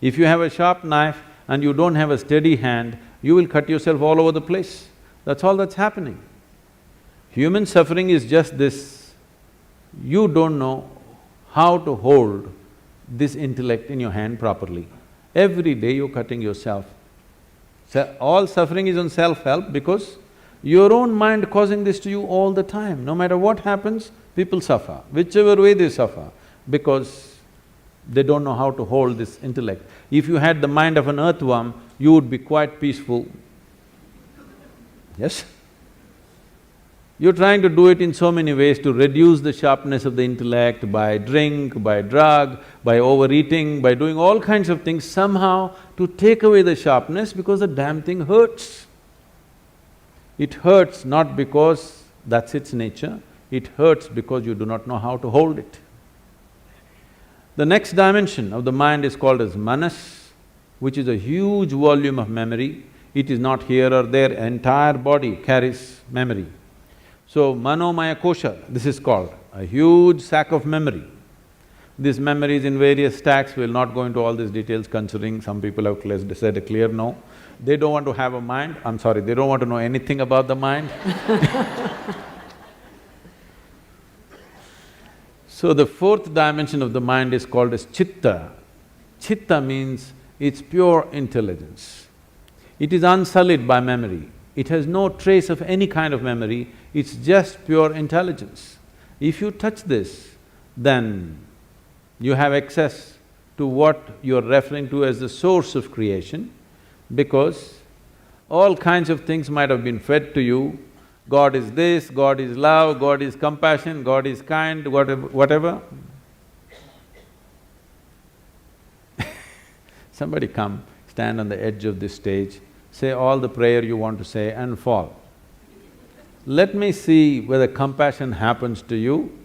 If you have a sharp knife and you don't have a steady hand, you will cut yourself all over the place. That's all that's happening. Human suffering is just this. You don't know how to hold this intellect in your hand properly. Every day you're cutting yourself. All suffering is on self-help because your own mind causing this to you all the time. No matter what happens, people suffer, whichever way they suffer, because they don't know how to hold this intellect. If you had the mind of an earthworm, you would be quite peaceful. Yes? You're trying to do it in so many ways to reduce the sharpness of the intellect by drink, by drug, by overeating, by doing all kinds of things somehow to take away the sharpness because the damn thing hurts. It hurts not because that's its nature, it hurts because you do not know how to hold it. The next dimension of the mind is called as manas, which is a huge volume of memory. It is not here or there, entire body carries memory. So, manomaya kosha, this is called a huge sack of memory. This memory is in various stacks, we'll not go into all these details considering some people have said a clear no. They don't want to have a mind, I'm sorry, they don't want to know anything about the mind. So the fourth dimension of the mind is called as chitta. Chitta means it's pure intelligence. It is unsullied by memory. It has no trace of any kind of memory, it's just pure intelligence. If you touch this, then you have access to what you're referring to as the source of creation, because all kinds of things might have been fed to you. God is this, God is love, God is compassion, God is kind, whatever. Somebody come, stand on the edge of this stage, say all the prayer you want to say and fall. Let me see whether compassion happens to you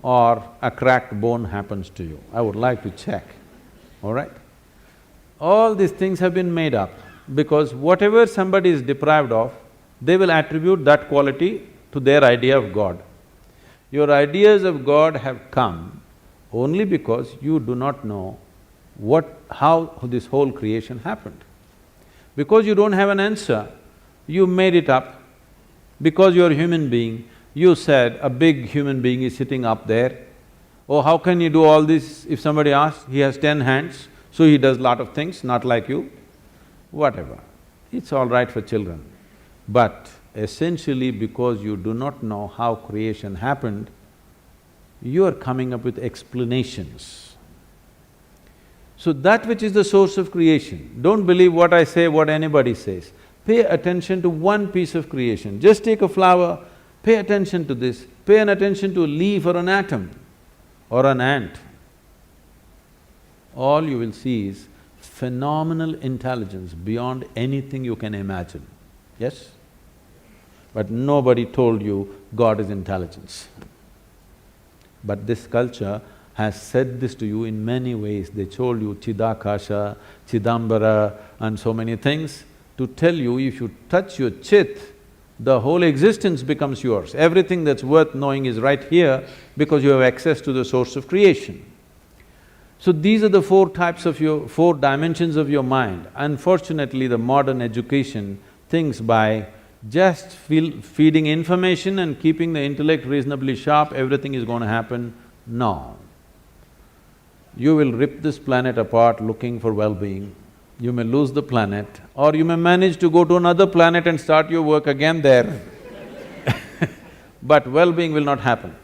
or a cracked bone happens to you. I would like to check, all right? All these things have been made up because whatever somebody is deprived of, they will attribute that quality to their idea of God. Your ideas of God have come only because you do not know how this whole creation happened. Because you don't have an answer, you made it up. Because you're a human being, you said a big human being is sitting up there. Oh, how can you do all this? If somebody asks, he has 10 hands, so he does lot of things, not like you. Whatever, it's all right for children. But essentially because you do not know how creation happened, you are coming up with explanations. So that which is the source of creation, don't believe what I say, what anybody says. Pay attention to one piece of creation. Just take a flower, pay attention to this, pay an attention to a leaf or an atom or an ant. All you will see is phenomenal intelligence beyond anything you can imagine, yes? But nobody told you God is intelligence. But this culture has said this to you in many ways. They told you Chidakasha, Chidambara and so many things to tell you if you touch your chit, the whole existence becomes yours. Everything that's worth knowing is right here because you have access to the source of creation. So these are the four dimensions of your mind. Unfortunately, the modern education thinks by just feeding information and keeping the intellect reasonably sharp, everything is going to happen. No. You will rip this planet apart looking for well-being. You may lose the planet, or you may manage to go to another planet and start your work again there. But well-being will not happen.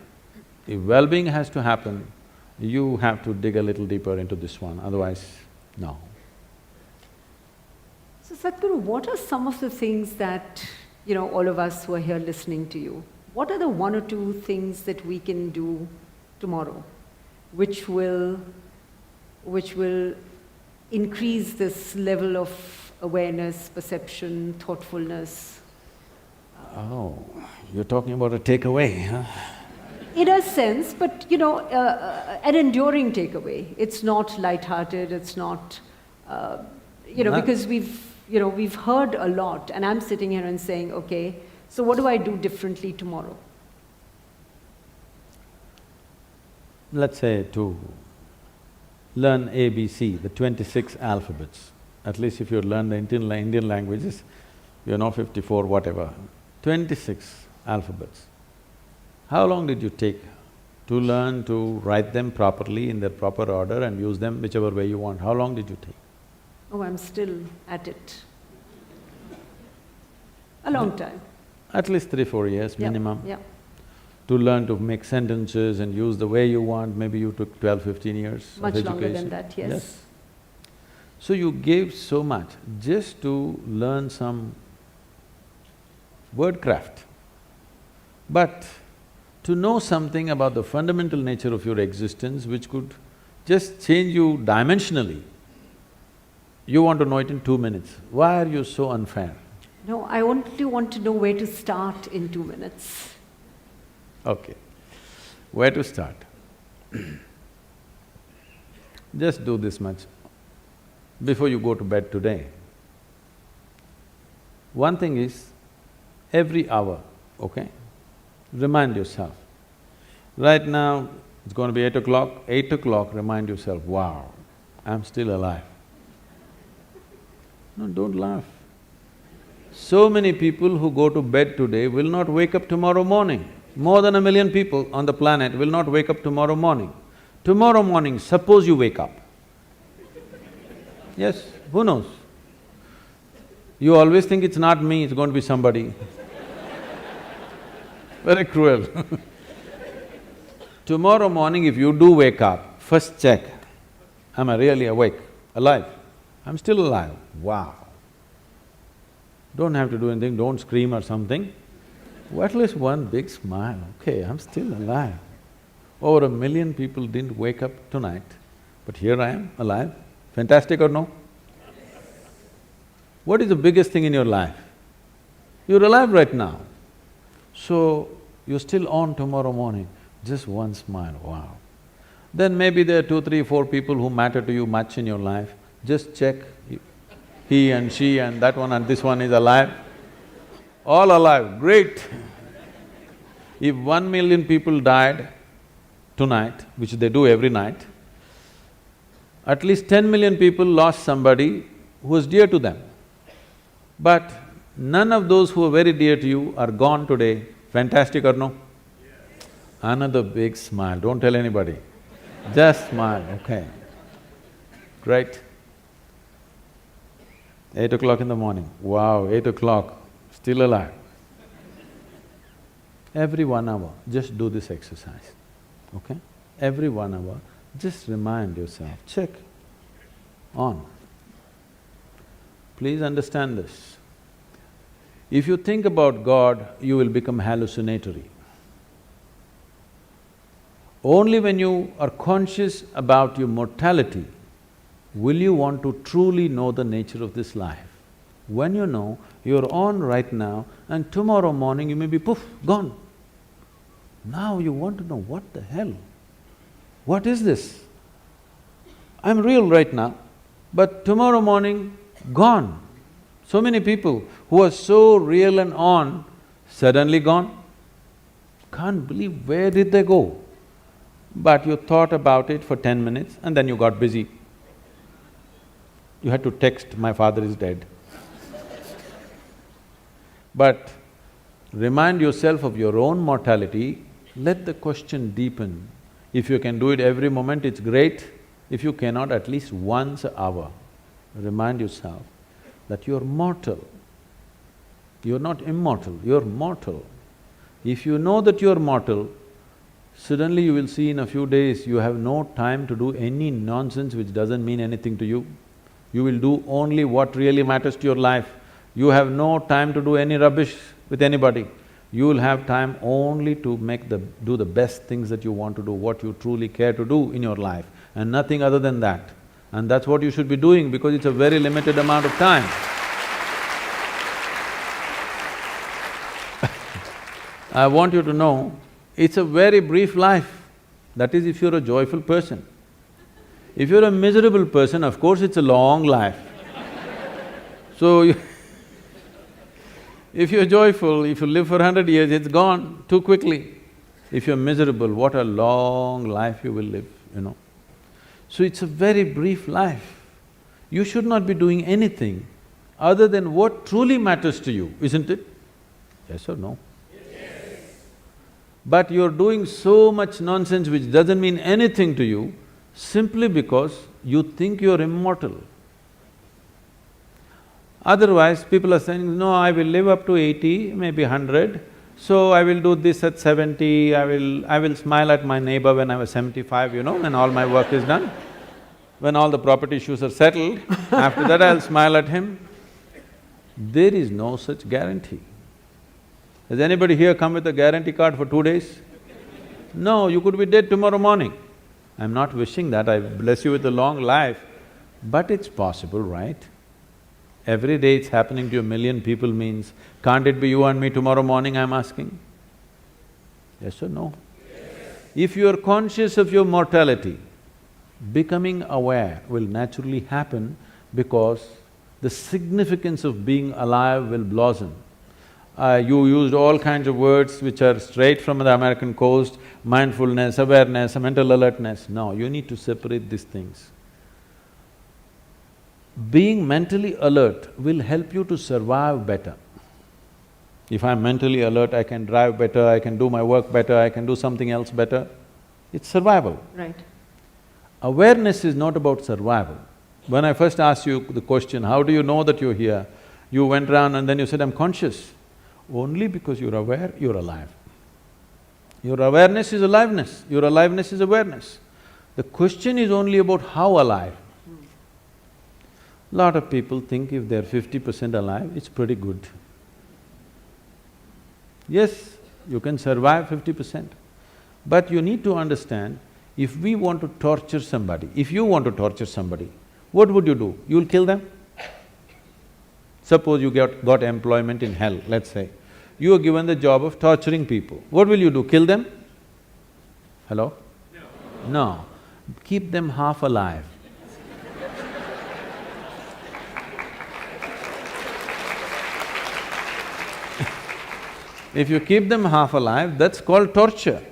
If well-being has to happen, you have to dig a little deeper into this one, otherwise, no. So Sadhguru, what are some of the things that, all of us who are here listening to you, what are the one or two things that we can do tomorrow which will increase this level of awareness, perception, thoughtfulness? Oh, you're talking about a takeaway, huh? In a sense, but an enduring takeaway. It's not lighthearted, it's not, because we've heard a lot, and I'm sitting here and saying, okay, so what do I do differently tomorrow? let's say to learn ABC, the 26 alphabets, at least if you learn the Indian languages, you know 54, whatever, 26 alphabets. How long did you take to learn to write them properly in their proper order and use them whichever way you want? How long did you take? Oh, I'm still at it. A long time. At least 3-4 years minimum. Yeah. To learn to make sentences and use the way you want, maybe you took 12-15 years Much of education. longer than that, yes. So you gave so much just to learn some wordcraft. But to know something about the fundamental nature of your existence which could just change you dimensionally, you want to know it in 2 minutes. Why are you so unfair? No, I only want to know where to start in 2 minutes. Okay. Where to start? Just do this much. Before you go to bed today, one thing is, every hour, okay, remind yourself. Right now, it's going to be 8 o'clock, remind yourself, wow, I'm still alive. No, don't laugh. So many people who go to bed today will not wake up tomorrow morning. More than 1 million people on the planet will not wake up tomorrow morning. Tomorrow morning, suppose you wake up. Yes, who knows? You always think it's not me, it's going to be somebody. Very cruel. Tomorrow morning, if you do wake up, first check, am I really awake, alive? I'm still alive. Wow. Don't have to do anything, don't scream or something. At least one big smile, okay, I'm still alive. Over 1 million people didn't wake up tonight, but here I am, alive. Fantastic or no? What is the biggest thing in your life? You're alive right now. So, you're still on tomorrow morning, just one smile, wow. Then maybe there are 2, 3, 4 people who matter to you much in your life, just check, he and she and that one and this one is alive. All alive, great. If 1 million people died tonight, which they do every night, at least 10 million people lost somebody who was dear to them. But none of those who are very dear to you are gone today. Fantastic or no? Yes. Another big smile, don't tell anybody. Just smile, okay. Great. 8 o'clock in the morning, wow, 8 o'clock, still alive. Every 1 hour, just do this exercise, okay? Every 1 hour, just remind yourself, check, on. Please understand this. If you think about God, you will become hallucinatory. Only when you are conscious about your mortality will you want to truly know the nature of this life. When you know, you're on right now and tomorrow morning you may be poof, gone. Now you want to know, what the hell? What is this? I'm real right now, but tomorrow morning, gone. So many people who are so real and on, suddenly gone. Can't believe, where did they go? But you thought about it for 10 minutes and then you got busy. You had to text, my father is dead. But remind yourself of your own mortality, let the question deepen. If you can do it every moment, it's great. If you cannot, at least once an hour, remind yourself that you're mortal. You're not immortal, you're mortal. If you know that you're mortal, suddenly you will see in a few days you have no time to do any nonsense which doesn't mean anything to you. You will do only what really matters to your life. You have no time to do any rubbish with anybody. You will have time only to do the best things that you want to do, what you truly care to do in your life, and nothing other than that. And that's what you should be doing because it's a very limited amount of time. I want you to know, it's a very brief life. That is if you're a joyful person. If you're a miserable person, of course it's a long life. So, if you're joyful, if you live for 100 years, it's gone too quickly. If you're miserable, what a long life you will live, you know. So it's a very brief life. You should not be doing anything other than what truly matters to you, isn't it? Yes or no? Yes. But you're doing so much nonsense which doesn't mean anything to you simply because you think you're immortal. Otherwise, people are saying, no, I will live up to 80, maybe 100, so I will do this at 70, I will smile at my neighbor when I was 75, you know, when all my work is done. When all the property issues are settled, after that I'll smile at him. There is no such guarantee. Has anybody here come with a guarantee card for 2 days? No, you could be dead tomorrow morning. I'm not wishing that, I bless you with a long life, but it's possible, right? Every day it's happening to a million people means, can't it be you and me tomorrow morning, I'm asking? Yes or no? Yes. If you are conscious of your mortality, becoming aware will naturally happen because the significance of being alive will blossom. You used all kinds of words which are straight from the American coast, mindfulness, awareness, mental alertness. No, you need to separate these things. Being mentally alert will help you to survive better. If I'm mentally alert, I can drive better, I can do my work better, I can do something else better. It's survival. Right. Awareness is not about survival. When I first asked you the question, how do you know that you're here? You went around and then you said, I'm conscious. Only because you're aware, you're alive. Your awareness is aliveness, your aliveness is awareness. The question is only about how alive. Lot of people think if they're 50% alive, it's pretty good. Yes, you can survive 50%. But you need to understand, if we want to torture somebody, if you want to torture somebody, what would you do? You'll kill them? Suppose you got employment in hell, let's say. You are given the job of torturing people. What will you do? Kill them? Hello? No. No. Keep them half alive. If you keep them half alive, that's called torture.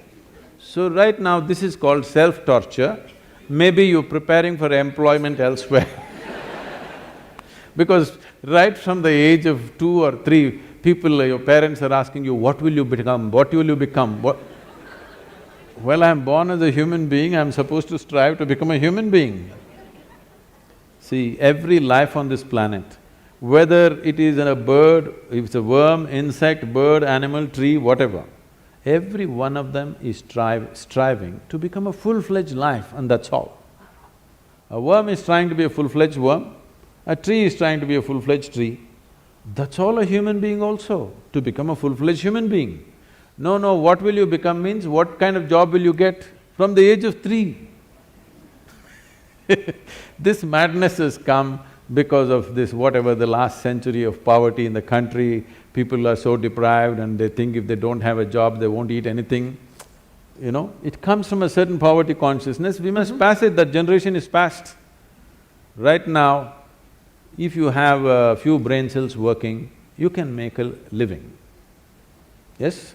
So right now, this is called self-torture. Maybe you're preparing for employment elsewhere. Because right from the age of 2 or 3, people, your parents are asking you, what will you become, what will you become, what… Well, I'm born as a human being, I'm supposed to strive to become a human being. See, every life on this planet, whether it is a bird, if it's a worm, insect, bird, animal, tree, whatever, every one of them is striving to become a full-fledged life, and that's all. A worm is trying to be a full-fledged worm, a tree is trying to be a full-fledged tree. That's all a human being also, to become a full-fledged human being. No, what will you become means what kind of job will you get from the age of 3? This madness has come because of this whatever the last century of poverty in the country. People are so deprived and they think if they don't have a job, they won't eat anything. You know, it comes from a certain poverty consciousness, we must pass it, that generation is past. Right now, if you have a few brain cells working, you can make a living. Yes?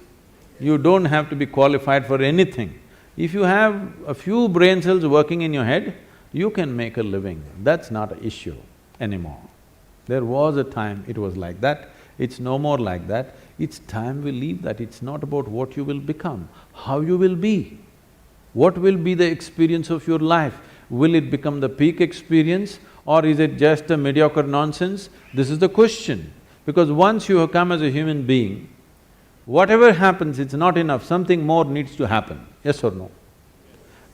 You don't have to be qualified for anything. If you have a few brain cells working in your head, you can make a living. That's not an issue anymore. There was a time it was like that, it's no more like that. It's time we leave that. It's not about what you will become, how you will be. What will be the experience of your life? Will it become the peak experience or is it just a mediocre nonsense? This is the question. Because once you have come as a human being, whatever happens, it's not enough, something more needs to happen, yes or no?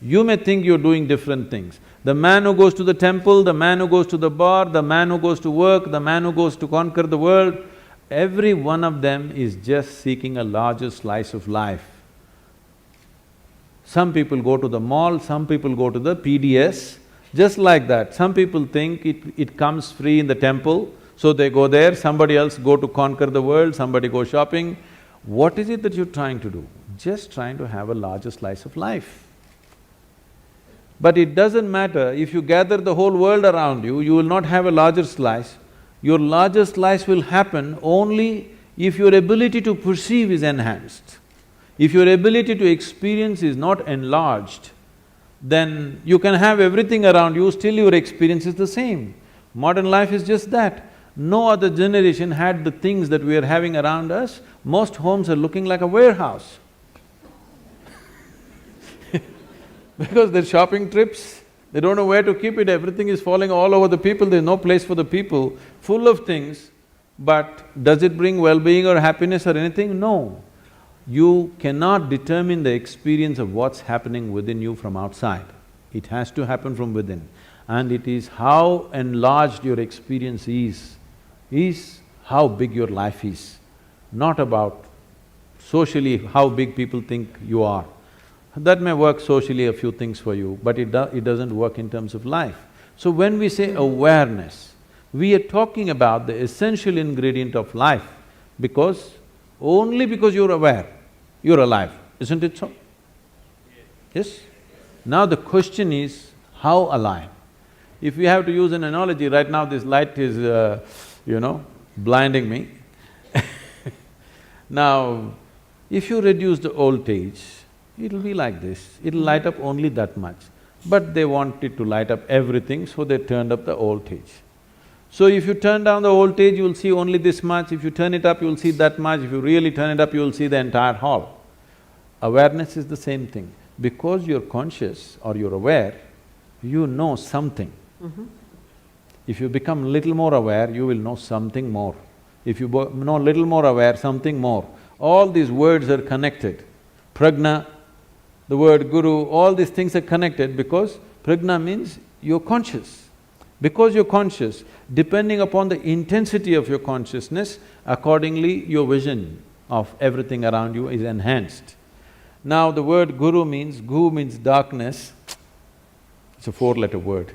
You may think you're doing different things. The man who goes to the temple, the man who goes to the bar, the man who goes to work, the man who goes to conquer the world, every one of them is just seeking a larger slice of life. Some people go to the mall, some people go to the PDS, just like that. Some people think it comes free in the temple, so they go there, somebody else go to conquer the world, somebody go shopping. What is it that you're trying to do? Just trying to have a larger slice of life. But it doesn't matter, if you gather the whole world around you, you will not have a larger slice. Your larger slice will happen only if your ability to perceive is enhanced. If your ability to experience is not enlarged, then you can have everything around you, still your experience is the same. Modern life is just that. No other generation had the things that we are having around us. Most homes are looking like a warehouse. Because they're shopping trips, they don't know where to keep it, everything is falling all over the people, there's no place for the people, full of things. But does it bring well-being or happiness or anything? No. You cannot determine the experience of what's happening within you from outside. It has to happen from within. And it is how enlarged your experience is how big your life is. Not about socially how big people think you are. That may work socially, a few things for you, but it doesn't work in terms of life. So when we say awareness, we are talking about the essential ingredient of life, because only because you're aware, you're alive, isn't it so? Yes? Now the question is, how alive? If we have to use an analogy, right now this light is, blinding me. Now, if you reduce the voltage, it'll be like this, it'll light up only that much. But they want it to light up everything, so they turned up the voltage. So if you turn down the voltage, you'll see only this much, if you turn it up, you'll see that much, if you really turn it up, you'll see the entire hall. Awareness is the same thing. Because you're conscious or you're aware, you know something. If you become little more aware, you will know something more. If you know little more aware, something more. All these words are connected. Prajna, the word guru, all these things are connected because prajna means you're conscious. Because you're conscious, depending upon the intensity of your consciousness, accordingly your vision of everything around you is enhanced. Now the word guru means, gu means darkness, it's a four-letter word,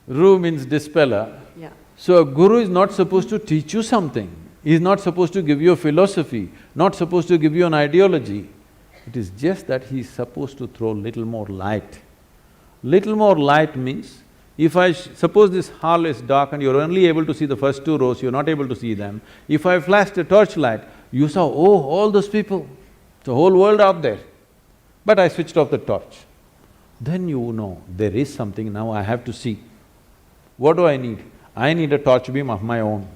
Ru means dispeller. Yeah. So a guru is not supposed to teach you something, he is not supposed to give you a philosophy, not supposed to give you an ideology. It is just that he is supposed to throw little more light. Little more light means, if suppose this hall is dark and you're only able to see the first two rows, you're not able to see them. If I flashed a torchlight, you saw, oh, all those people, the whole world out there. But I switched off the torch. Then you know, there is something, now I have to see. What do I need? I need a torch beam of my own,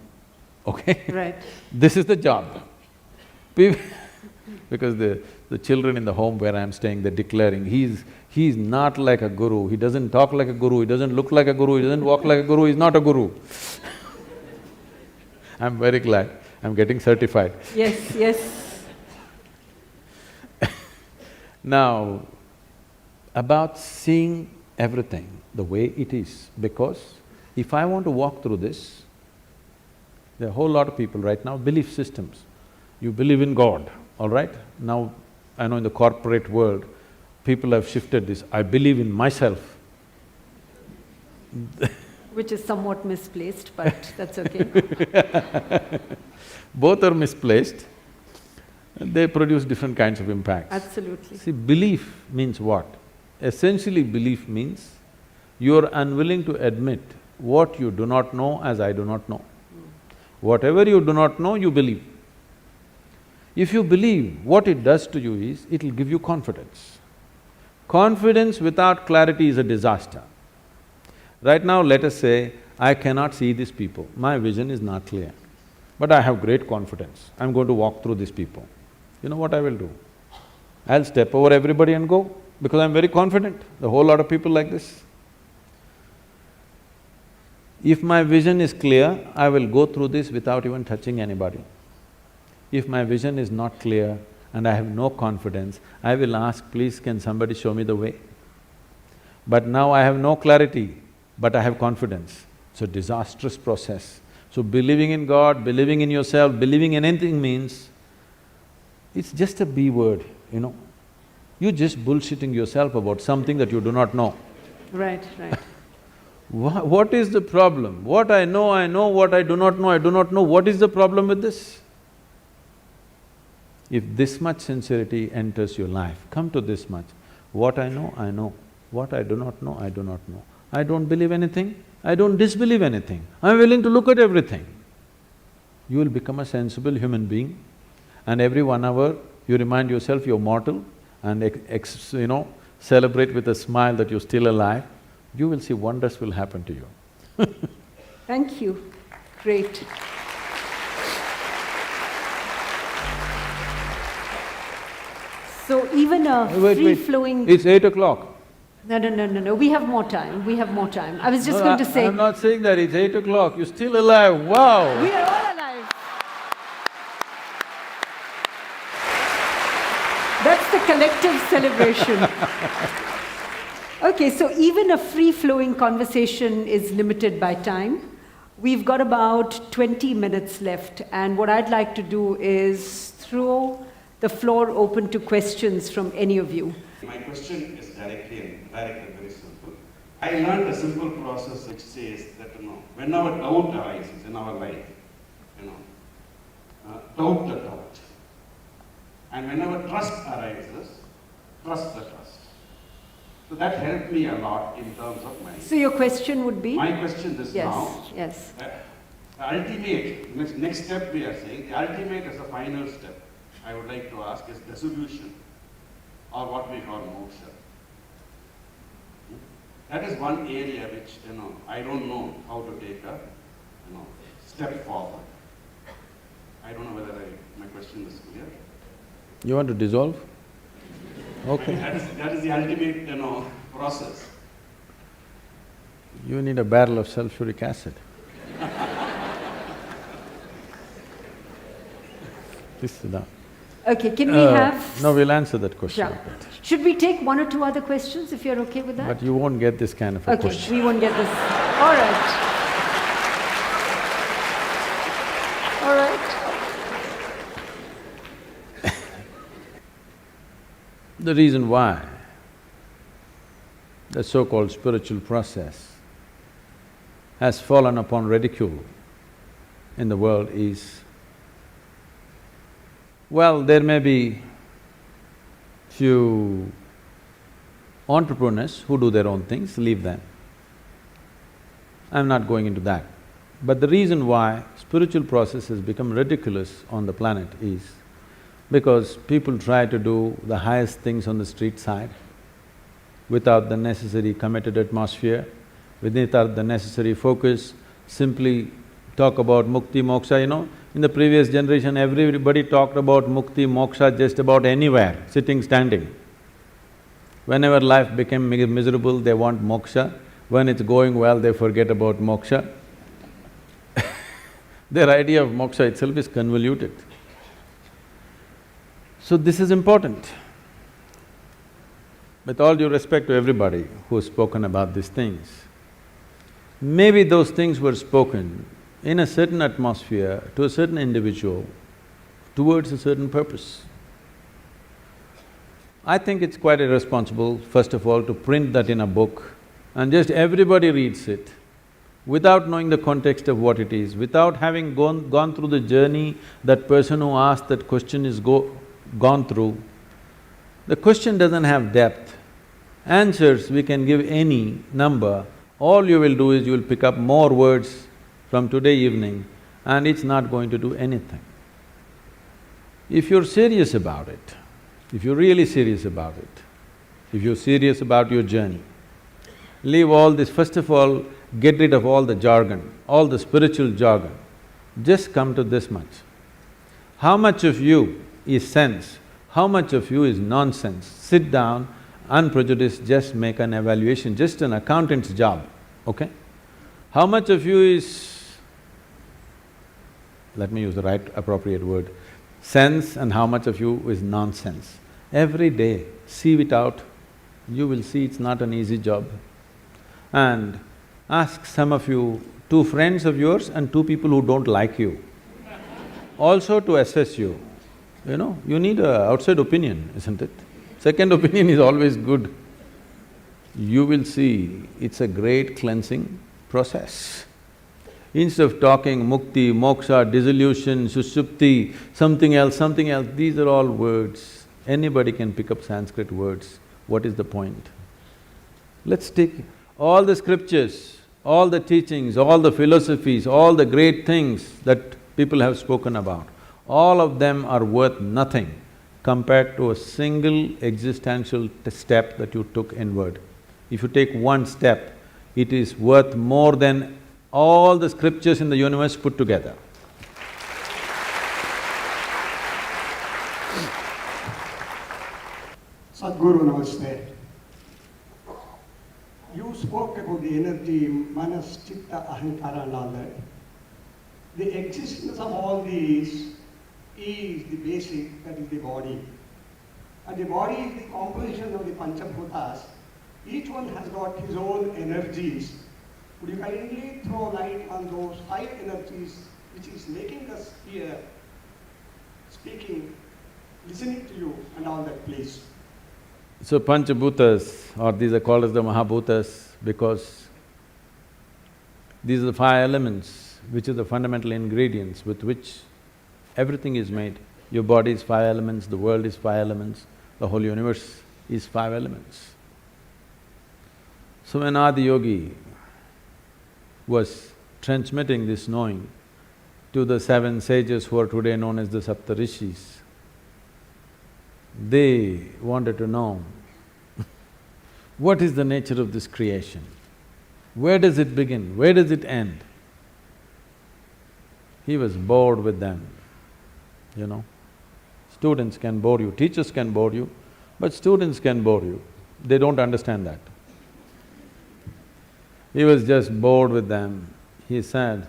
okay? Right. This is the job. Because the children in the home where I'm staying, they're declaring, he's not like a guru, he doesn't talk like a guru, he doesn't look like a guru, he doesn't walk like a guru, he's not a guru. I'm very glad, I'm getting certified. Yes, yes. Now, about seeing everything the way it is, because if I want to walk through this, there are a whole lot of people right now, belief systems. You believe in God, all right? Now, I know in the corporate world, people have shifted this, I believe in myself. Which is somewhat misplaced, but that's okay. Both are misplaced, and they produce different kinds of impacts. Absolutely. See, belief means what? Essentially, belief means you're unwilling to admit what you do not know as I do not know. Whatever you do not know, you believe. If you believe, what it does to you is, it'll give you confidence. Confidence without clarity is a disaster. Right now, let us say, I cannot see these people, my vision is not clear. But I have great confidence, I'm going to walk through these people. You know what I will do? I'll step over everybody and go, because I'm very confident, the whole lot of people like this. If my vision is clear, I will go through this without even touching anybody. If my vision is not clear and I have no confidence, I will ask, please can somebody show me the way? But now I have no clarity, but I have confidence. It's a disastrous process. So believing in God, believing in yourself, believing in anything means, it's just a B word, You're just bullshitting yourself about something that you do not know. Right, right. What is the problem? What I know, what I do not know, I do not know. What is the problem with this? If this much sincerity enters your life, come to this much. What I know, I know. What I do not know, I do not know. I don't believe anything, I don't disbelieve anything. I'm willing to look at everything. You will become a sensible human being, and every 1 hour you remind yourself you're mortal and celebrate with a smile that you're still alive, you will see wonders will happen to you. Thank you. Great. So even a free-flowing… It's 8 o'clock. No. We have more time. We have more time. I was just going to say… I'm not saying that, it's 8 o'clock, you're still alive, wow! We are all alive. That's the collective celebration. Okay, so even a free-flowing conversation is limited by time. We've got about 20 minutes left, and what I'd like to do is throw the floor open to questions from any of you. My question is directed, very simple. I learned a simple process which says that, whenever doubt arises in our life, doubt the doubt. And whenever trust arises, trust the trust. So that helped me a lot in terms of my… So your question would be? My question is now… Yes. The ultimate, next step we are saying, the ultimate is the final step. I would like to ask is dissolution, or what we call moksha. That is one area which, I don't know how to take a, step forward. I don't know whether my question is clear. You want to dissolve? Okay. That is the ultimate, process. You need a barrel of sulfuric acid. Please sit down. Okay, can we have… No, we'll answer that question. Yeah. Should we take 1 or 2 other questions, if you're okay with that? But you won't get this kind of a question. Okay, we won't get this. All right. All right. The reason why the so-called spiritual process has fallen upon ridicule in the world is, well, there may be few entrepreneurs who do their own things, leave them. I'm not going into that. But the reason why spiritual process has become ridiculous on the planet is because people try to do the highest things on the street side without the necessary committed atmosphere, without the necessary focus, simply talk about mukti, moksha, In the previous generation, everybody talked about mukti, moksha just about anywhere, sitting, standing. Whenever life became miserable, they want moksha. When it's going well, they forget about moksha. Their idea of moksha itself is convoluted. So this is important. With all due respect to everybody who's spoken about these things, maybe those things were spoken in a certain atmosphere, to a certain individual, towards a certain purpose. I think it's quite irresponsible, first of all, to print that in a book and just everybody reads it without knowing the context of what it is, without having gone through the journey that person who asked that question is gone through. The question doesn't have depth. Answers we can give any number, all you will do is you will pick up more words from today evening and it's not going to do anything. If you're serious about it, if you're really serious about it, if you're serious about your journey, leave all this, first of all, get rid of all the jargon, all the spiritual jargon. Just come to this much. How much of you is sense? How much of you is nonsense? Sit down, unprejudiced, just make an evaluation, just an accountant's job, okay? How much of you is, let me use the right appropriate word, sense, and how much of you is nonsense? Every day, sieve it out, you will see it's not an easy job. And ask some of you, 2 friends of yours and 2 people who don't like you, also to assess you. You need an outside opinion, isn't it? Second opinion is always good. You will see it's a great cleansing process. Instead of talking mukti, moksha, dissolution, sushupti, something else, these are all words. Anybody can pick up Sanskrit words. What is the point? Let's take all the scriptures, all the teachings, all the philosophies, all the great things that people have spoken about, all of them are worth nothing compared to a single existential step that you took inward. If you take one step, it is worth more than all the scriptures in the universe put together. Sadhguru, namaste. You spoke about the energy, manas, chitta, ahankara and all that. The existence of all these is the basic, that is the body. And the body is the composition of the Panchabhutas. Each one has got his own energies. Would you kindly throw light on those 5 energies which is making us here, speaking, listening to you and all that, please? So Panchabhutas, or these are called as the Mahabhutas because these are the 5 elements which are the fundamental ingredients with which everything is made. Your body is 5 elements, the world is 5 elements, the whole universe is 5 elements. So when Adiyogi was transmitting this knowing to the 7 sages who are today known as the Saptarishis, they wanted to know what is the nature of this creation? Where does it begin? Where does it end? He was bored with them, you know. Students can bore you, teachers can bore you, but students can bore you. They don't understand that. He was just bored with them. He said,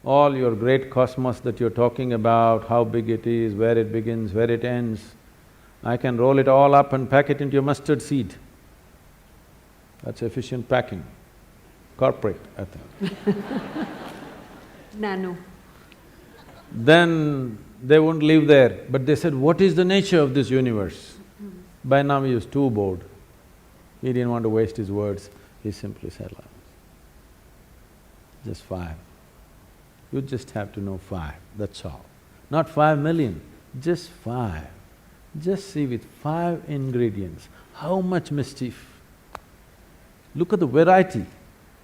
all your great cosmos that you're talking about, how big it is, where it begins, where it ends, I can roll it all up and pack it into a mustard seed. That's efficient packing. Corporate, I think. Nano. Then they wouldn't live there, but they said, what is the nature of this universe? By now he was too bored. He didn't want to waste his words. He simply said, just 5. You just have to know 5, that's all. Not 5 million, just 5. Just see with 5 ingredients, how much mischief. Look at the variety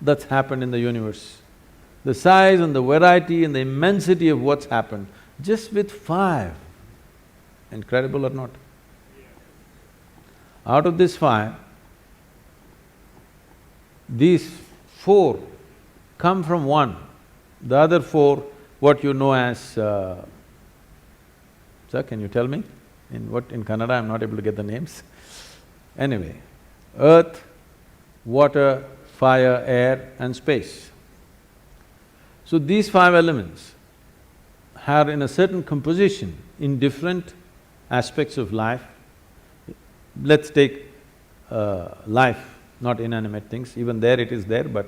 that's happened in the universe. The size and the variety and the immensity of what's happened, just with 5. Incredible or not? Out of this 5, these 4 come from one. The other 4, what you know as… sir, can you tell me? In Kannada, I'm not able to get the names. Anyway, earth, water, fire, air and space. So these 5 elements are in a certain composition in different aspects of life. Let's take life, not inanimate things, even there it is there, but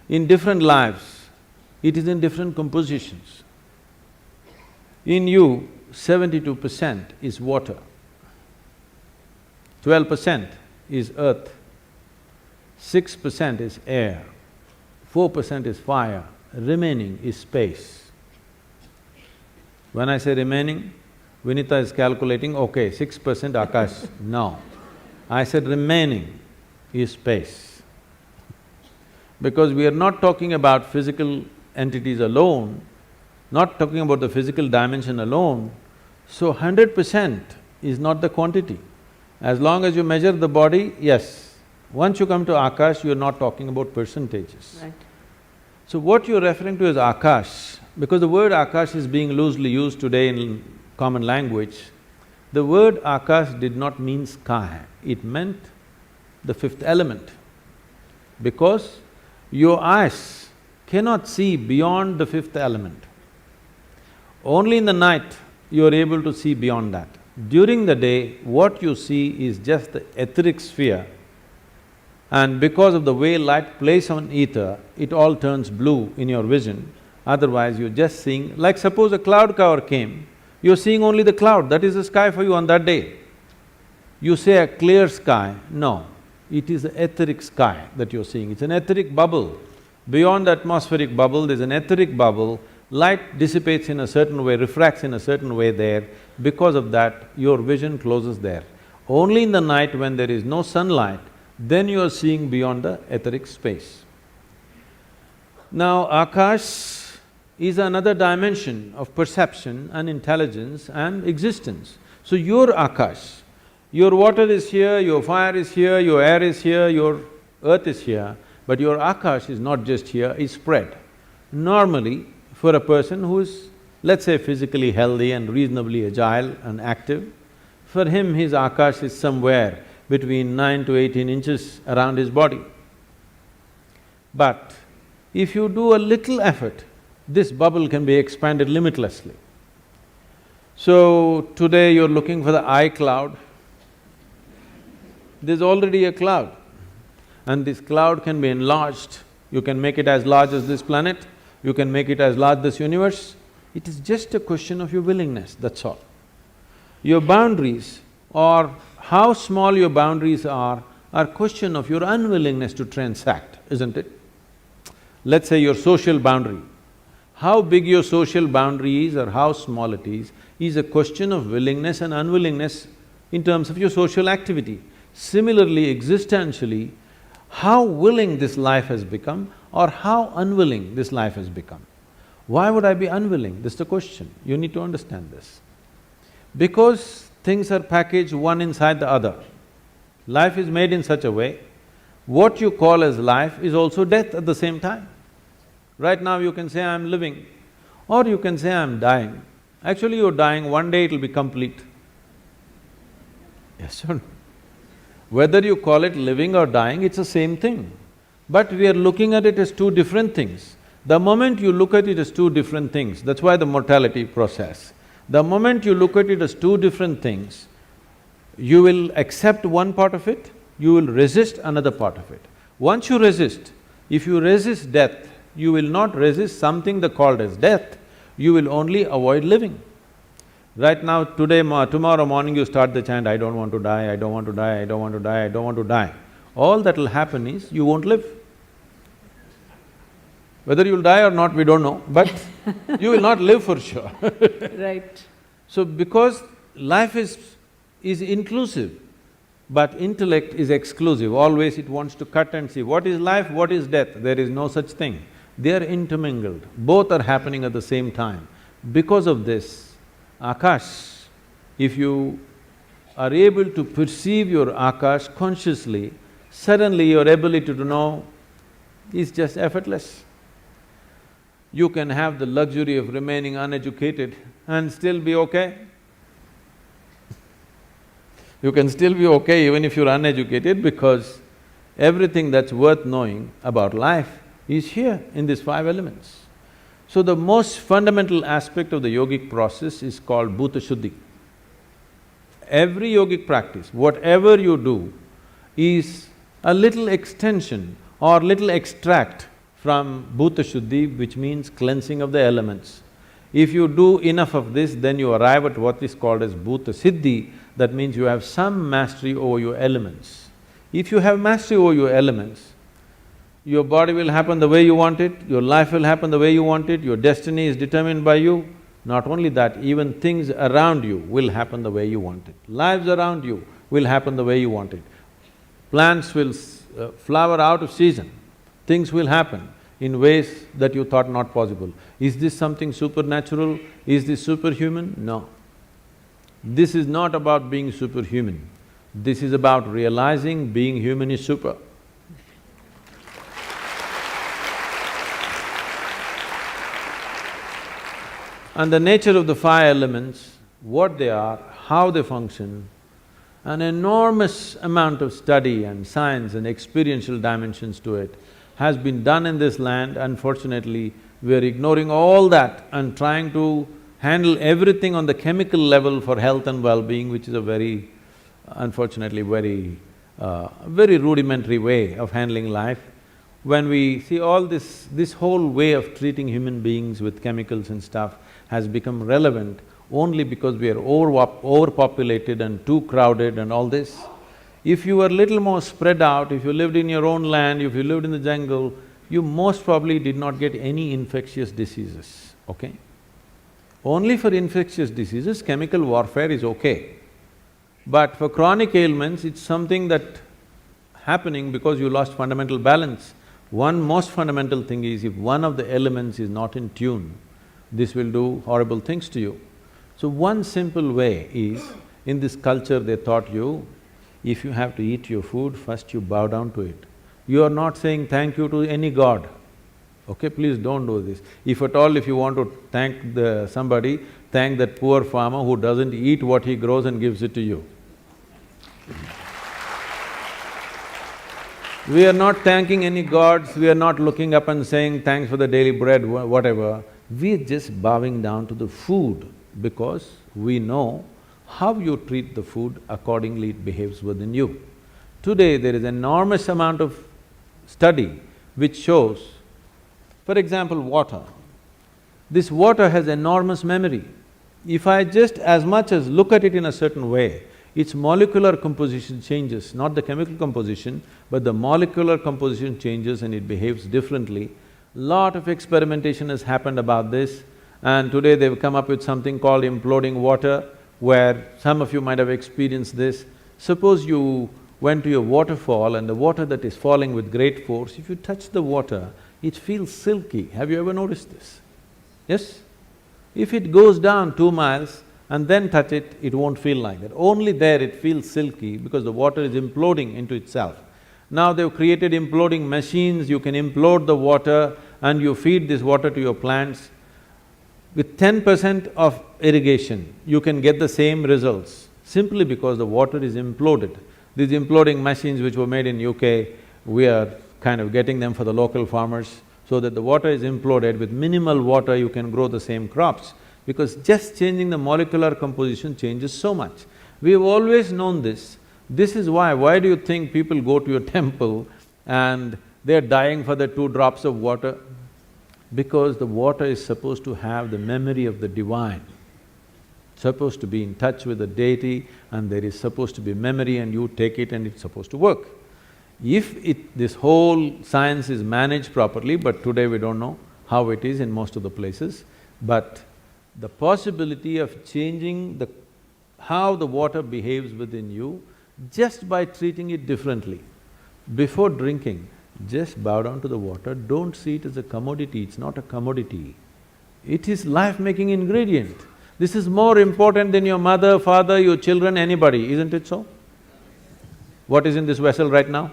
in different lives, it is in different compositions. In you, 72% is water, 12% is earth, 6% is air, 4% is fire, remaining is space. When I say remaining, Vinita is calculating, okay, 6% Akash. No, I said remaining is space. Because we are not talking about physical entities alone, not talking about the physical dimension alone, so 100% is not the quantity. As long as you measure the body, yes. Once you come to Akash, you're not talking about percentages. Right. So what you're referring to as Akash, because the word Akash is being loosely used today in common language, the word Akash did not mean sky, it meant the 5th element. Because your eyes cannot see beyond the 5th element. Only in the night you are able to see beyond that. During the day, what you see is just the etheric sphere, and because of the way light plays on ether, it all turns blue in your vision. Otherwise, you're just seeing… like suppose a cloud cover came, you're seeing only the cloud, that is the sky for you on that day. You say a clear sky, no, it is the etheric sky that you're seeing, it's an etheric bubble. Beyond the atmospheric bubble, there's an etheric bubble, light dissipates in a certain way, refracts in a certain way there, because of that, your vision closes there. Only in the night when there is no sunlight, then you are seeing beyond the etheric space. Now, Akash is another dimension of perception and intelligence and existence. So your Akash, your water is here, your fire is here, your air is here, your earth is here, but your Akash is not just here, it's spread. Normally, for a person who is, let's say, physically healthy and reasonably agile and active, for him his Akash is somewhere between 9 to 18 inches around his body. But if you do a little effort, this bubble can be expanded limitlessly. So today you're looking for the eye cloud, there's already a cloud, and this cloud can be enlarged. You can make it as large as this planet, you can make it as large as this universe. It is just a question of your willingness, that's all. Your boundaries, or how small your boundaries are question of your unwillingness to transact, isn't it? Let's say your social boundary. How big your social boundary is or how small it is a question of willingness and unwillingness in terms of your social activity. Similarly, existentially, how willing this life has become or how unwilling this life has become. Why would I be unwilling? This is the question. You need to understand this. Because things are packaged one inside the other. Life is made in such a way, what you call as life is also death at the same time. Right now you can say, I'm living, or you can say, I'm dying. Actually you're dying, one day it'll be complete. Yes or no? Whether you call it living or dying, it's the same thing. But we are looking at it as two different things. The moment you look at it as two different things, that's why the mortality process. The moment you look at it as two different things, you will accept one part of it, you will resist another part of it. Once you resist, if you resist death, you will not resist something that called as death, you will only avoid living. Right now, tomorrow morning you start the chant, I don't want to die, I don't want to die, I don't want to die, I don't want to die. All that will happen is you won't live. Whether you'll die or not, we don't know, but you will not live for sure. Right. So because life is inclusive, but intellect is exclusive, always it wants to cut and see what is life, what is death, there is no such thing. They are intermingled, both are happening at the same time. Because of this, Akash, if you are able to perceive your Akash consciously, suddenly your ability to know is just effortless. You can have the luxury of remaining uneducated and still be okay. You can still be okay even if you're uneducated because everything that's worth knowing about life is here in these five elements. So the most fundamental aspect of the yogic process is called Bhuta Shuddhi. Every yogic practice, whatever you do, is a little extension or little extract from Bhuta Shuddhi, which means cleansing of the elements. If you do enough of this, then you arrive at what is called as Bhuta Siddhi, that means you have some mastery over your elements. If you have mastery over your elements, your body will happen the way you want it, your life will happen the way you want it, your destiny is determined by you. Not only that, even things around you will happen the way you want it. Lives around you will happen the way you want it. Plants will flower out of season, things will happen in ways that you thought not possible. Is this something supernatural? Is this superhuman? No. This is not about being superhuman. This is about realizing being human is super. And the nature of the five elements, what they are, how they function, an enormous amount of study and science and experiential dimensions to it has been done in this land. Unfortunately, we are ignoring all that and trying to handle everything on the chemical level for health and well-being, which is a very, unfortunately, very rudimentary way of handling life. When we see all this whole way of treating human beings with chemicals and stuff has become relevant only because we are overpopulated and too crowded and all this. If you were little more spread out, if you lived in your own land, if you lived in the jungle, you most probably did not get any infectious diseases, okay? Only for infectious diseases, chemical warfare is okay. But for chronic ailments, it's something that happening because you lost fundamental balance. One most fundamental thing is if one of the elements is not in tune, this will do horrible things to you. So one simple way is, in this culture they taught you, if you have to eat your food, first you bow down to it. You are not saying thank you to any god, okay? Please don't do this. If at all, if you want to thank somebody, thank that poor farmer who doesn't eat what he grows and gives it to you. We are not thanking any gods, we are not looking up and saying thanks for the daily bread, whatever. We are just bowing down to the food because we know how you treat the food, accordingly it behaves within you. Today there is enormous amount of study which shows, for example, water. This water has enormous memory. If I just as much as look at it in a certain way, its molecular composition changes, not the chemical composition, but the molecular composition changes and it behaves differently. Lot of experimentation has happened about this, and today they've come up with something called imploding water, where some of you might have experienced this. Suppose you went to a waterfall and the water that is falling with great force, if you touch the water, it feels silky. Have you ever noticed this? Yes? If it goes down 2 miles and then touch it, it won't feel like that. Only there it feels silky because the water is imploding into itself. Now they've created imploding machines, you can implode the water and you feed this water to your plants. With 10% of irrigation, you can get the same results simply because the water is imploded. These imploding machines which were made in UK, we are kind of getting them for the local farmers so that the water is imploded. With minimal water, you can grow the same crops because just changing the molecular composition changes so much. We've always known this. This is why do you think people go to a temple and they're dying for the 2 drops of water? Because the water is supposed to have the memory of the divine, supposed to be in touch with the deity, and there is supposed to be memory and you take it and it's supposed to work. If this whole science is managed properly, but today we don't know how it is in most of the places, but the possibility of changing how the water behaves within you just by treating it differently. Before drinking, just bow down to the water, don't see it as a commodity, it's not a commodity. It is life-making ingredient. This is more important than your mother, father, your children, anybody, isn't it so? What is in this vessel right now?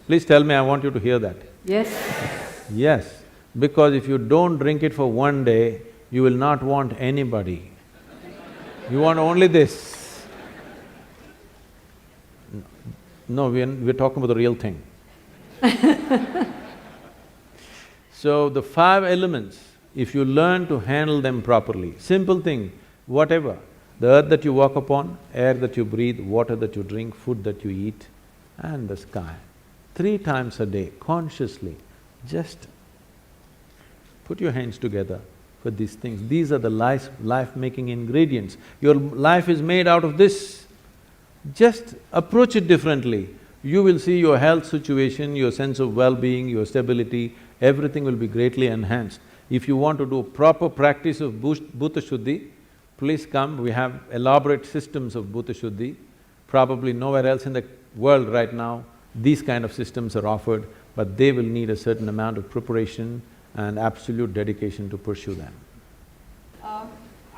Please tell me, I want you to hear that. Yes. Yes, because if you don't drink it for 1 day, you will not want anybody. You want only this. No, we're talking about the real thing. So the 5 elements, if you learn to handle them properly, simple thing, whatever, the earth that you walk upon, air that you breathe, water that you drink, food that you eat, and the sky, 3 times a day, consciously, just put your hands together for these things. These are the life-making ingredients. Your life is made out of this. Just approach it differently. You will see your health situation, your sense of well-being, your stability, everything will be greatly enhanced. If you want to do proper practice of Bhuta Shuddhi, please come, we have elaborate systems of Bhuta Shuddhi. Probably nowhere else in the world right now, these kind of systems are offered, but they will need a certain amount of preparation and absolute dedication to pursue them.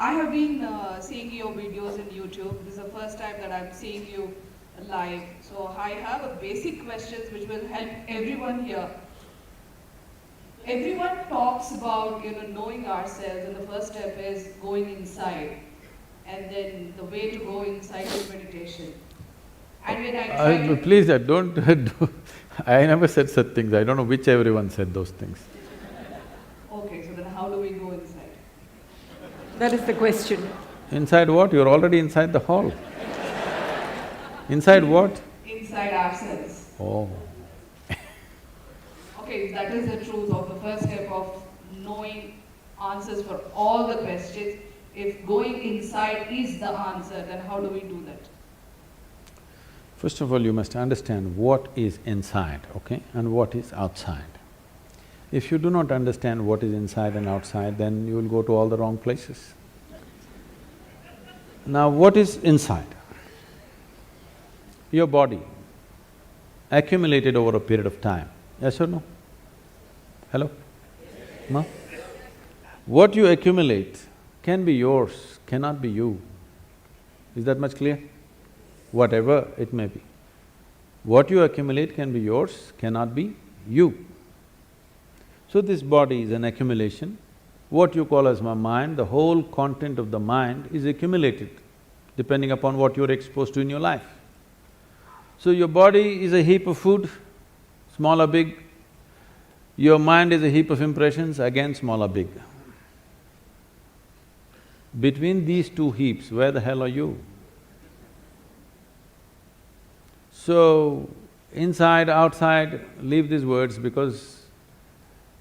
I have been seeing your videos in YouTube. This is the first time that I'm seeing you live. So I have a basic questions which will help everyone here. Everyone talks about, knowing ourselves, and the first step is going inside. And then the way to go inside is meditation. And when I please, don't I never said such things. I don't know which everyone said those things. Okay, so then how do we go inside? That is the question. Inside what? You're already inside the hall. Inside what? Inside ourselves. Oh. Okay, that is the truth of the first step of knowing answers for all the questions. If going inside is the answer, then how do we do that? First of all, you must understand what is inside, okay, and what is outside. If you do not understand what is inside and outside, then you will go to all the wrong places. Now, what is inside? Your body, accumulated over a period of time, yes or no? Hello? No? What you accumulate can be yours, cannot be you. Is that much clear? Whatever it may be. What you accumulate can be yours, cannot be you. So this body is an accumulation. What you call as my mind, the whole content of the mind is accumulated depending upon what you're exposed to in your life. So your body is a heap of food, small or big. Your mind is a heap of impressions, again small or big. Between these two heaps, where the hell are you? So, inside, outside, leave these words because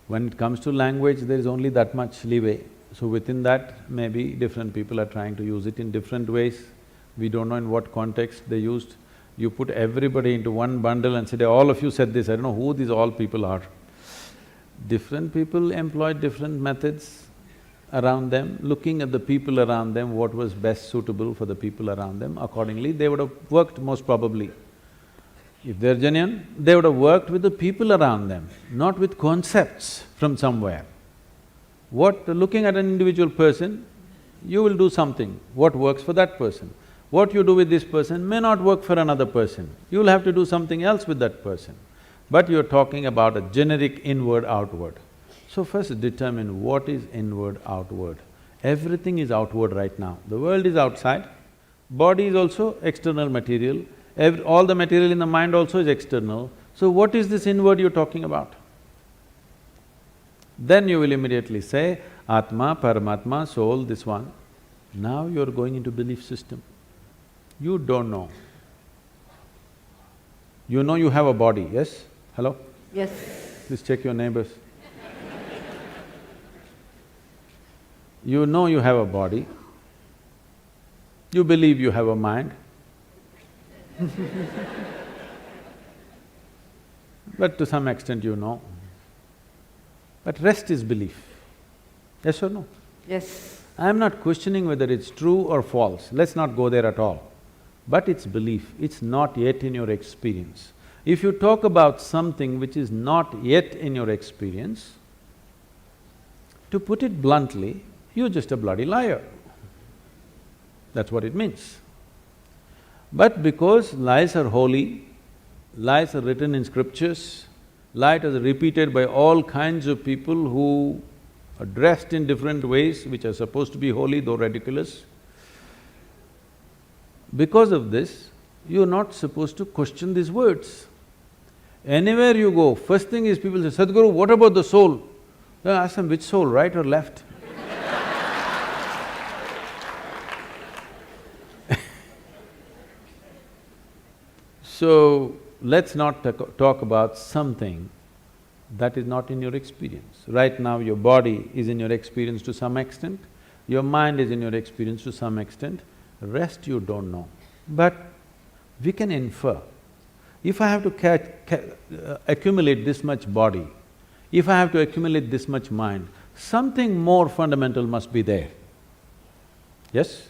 when it comes to language, there is only that much leeway. So within that, maybe different people are trying to use it in different ways. We don't know in what context they used. You put everybody into one bundle and say, all of you said this, I don't know who these all people are. Different people employed different methods around them, looking at the people around them, what was best suitable for the people around them, accordingly they would have worked most probably. If they're genuine, they would have worked with the people around them, not with concepts from somewhere. Looking at an individual person, you will do something, what works for that person. What you do with this person may not work for another person, you'll have to do something else with that person. But you're talking about a generic inward-outward. So first determine what is inward-outward. Everything is outward right now. The world is outside, body is also external material, all the material in the mind also is external. So what is this inward you're talking about? Then you will immediately say, Atma, Paramatma, soul, this one. Now you're going into belief system. You don't know. You know you have a body, yes? Hello? Yes. Please check your neighbors. You know you have a body. You believe you have a mind. But to some extent you know. But rest is belief. Yes or no? Yes. I'm not questioning whether it's true or false, let's not go there at all. But it's belief, it's not yet in your experience. If you talk about something which is not yet in your experience, to put it bluntly, you're just a bloody liar. That's what it means. But because lies are holy, lies are written in scriptures, lies are repeated by all kinds of people who are dressed in different ways which are supposed to be holy though ridiculous, because of this, you're not supposed to question these words. Anywhere you go, first thing is people say, Sadhguru, what about the soul? Then ask them, which soul, right or left? So, let's not talk about something that is not in your experience. Right now your body is in your experience to some extent, your mind is in your experience to some extent, rest you don't know. But we can infer. If I have to accumulate this much body, if I have to accumulate this much mind, something more fundamental must be there. Yes?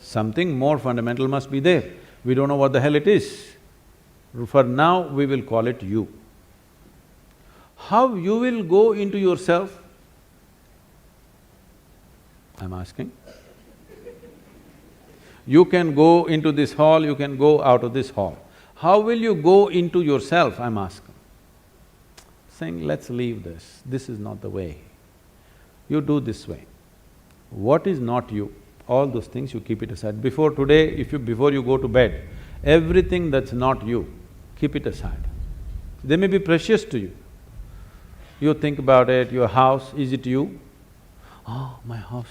Something more fundamental must be there. We don't know what the hell it is. For now, we will call it you. How you will go into yourself? I'm asking. You can go into this hall, you can go out of this hall. How will you go into yourself, I'm asking? Saying, let's leave this, this is not the way. You do this way. What is not you, all those things you keep it aside. Before today, before you go to bed, everything that's not you, keep it aside. They may be precious to you. You think about it, your house, is it you? Oh, my house.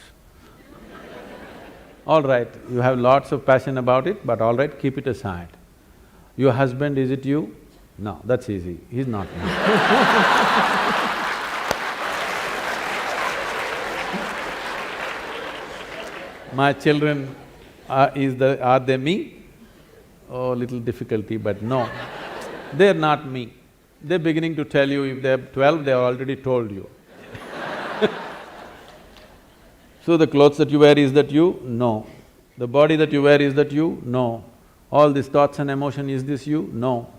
All right, you have lots of passion about it, but all right, keep it aside. Your husband, is it you? No, that's easy, he's not me. My children, are they me? Oh, little difficulty, but no, they're not me. They're beginning to tell you, if they're 12, they've already told you. So the clothes that you wear, is that you? No. The body that you wear, is that you? No. All these thoughts and emotion, is this you? No.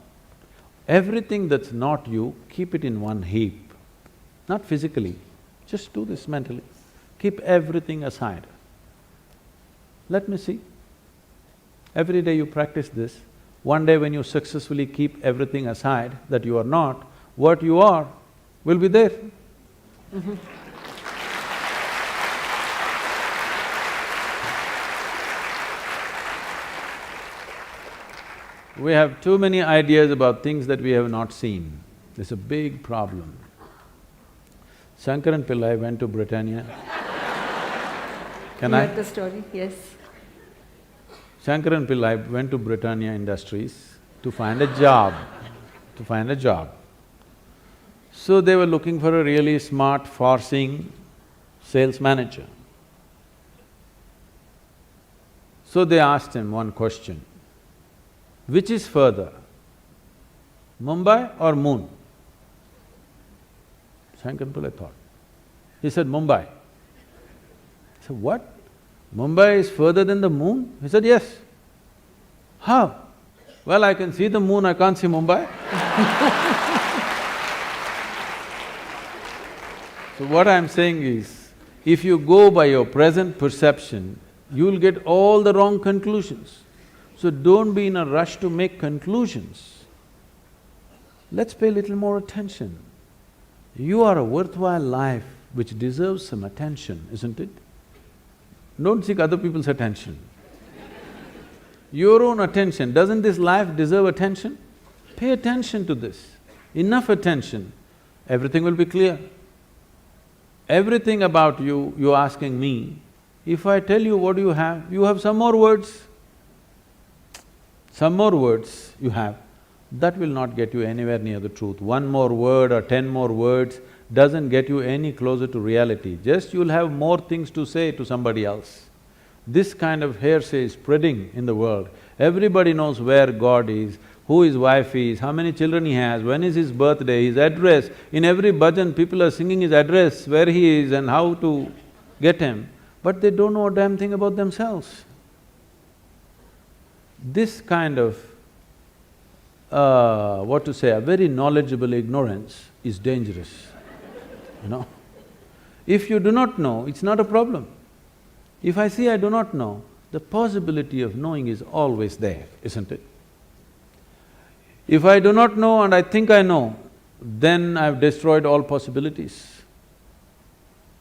Everything that's not you, keep it in one heap. Not physically, Just do this mentally. Keep everything aside. Let me see. Every day you practice this. One day when you successfully keep everything aside that you are not, what you are will be there. We have too many ideas about things that we have not seen. It's a big problem. Shankaran Pillai went to Britannia. Can You I? heard the story, yes. Shankaran Pillai went to Britannia Industries to find a job, So they were looking for a really smart, far-seeing sales manager. So they asked him one question, which is further, Mumbai or moon? Shankaran Pillai thought. He said, Mumbai. He said, what? Mumbai is further than the moon? He said, yes. How? Well, I can see the moon, I can't see Mumbai. So what I'm saying is, if you go by your present perception, you'll get all the wrong conclusions. So don't be in a rush to make conclusions. Let's pay a little more attention. You are a worthwhile life which deserves some attention, isn't it? Don't seek other people's attention. Your own attention, doesn't this life deserve attention? Pay attention to this, enough attention, everything will be clear. Everything about you, you're asking me, if I tell you what you have some more words. Some more words you have, that will not get you anywhere near the truth. One more word or 10 more words doesn't get you any closer to reality, just you'll have more things to say to somebody else. This kind of hearsay is spreading in the world. Everybody knows where God is, who his wife is, how many children he has, when is his birthday, his address. In every bhajan, people are singing his address, where he is and how to get him, but they don't know a damn thing about themselves. This kind of, a very knowledgeable ignorance is dangerous, you know. If you do not know, it's not a problem. If I say I do not know, the possibility of knowing is always there, isn't it? If I do not know and I think I know, then I've destroyed all possibilities.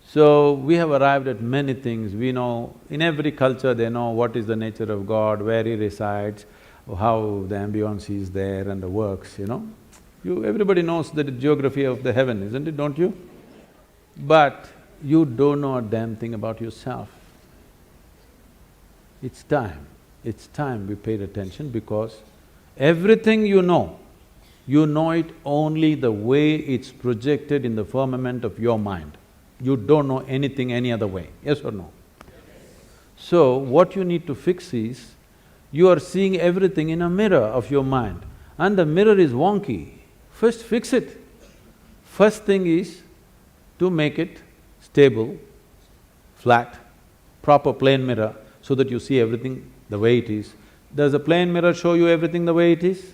So, we have arrived at many things. We know, in every culture they know what is the nature of God, where he resides, how the ambience is there and the works, you know. Everybody knows the geography of the heaven, isn't it, don't you? But you don't know a damn thing about yourself. It's time we paid attention, because everything you know it only the way it's projected in the firmament of your mind. You don't know anything any other way, yes or no? So, what you need to fix is, you are seeing everything in a mirror of your mind, and the mirror is wonky. First fix it. First thing is to make it stable, flat, proper plane mirror, so that you see everything the way it is. Does a plane mirror show you everything the way it is?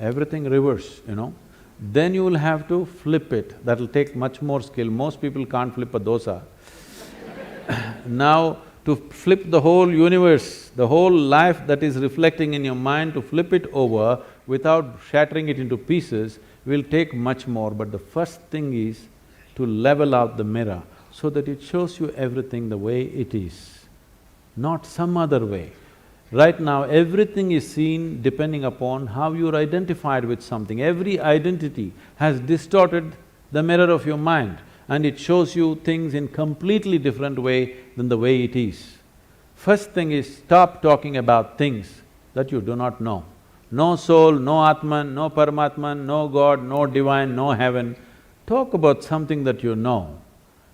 Everything reverse, you know. Then you will have to flip it, that'll take much more skill. Most people can't flip a dosa. Now, to flip the whole universe, the whole life that is reflecting in your mind, to flip it over without shattering it into pieces will take much more, but the first thing is to level out the mirror so that it shows you everything the way it is, not some other way. Right now, everything is seen depending upon how you're identified with something. Every identity has distorted the mirror of your mind, and it shows you things in completely different way than the way it is. First thing is, stop talking about things that you do not know. No soul, no Atman, no Paramatman, no God, no divine, no heaven. Talk about something that you know,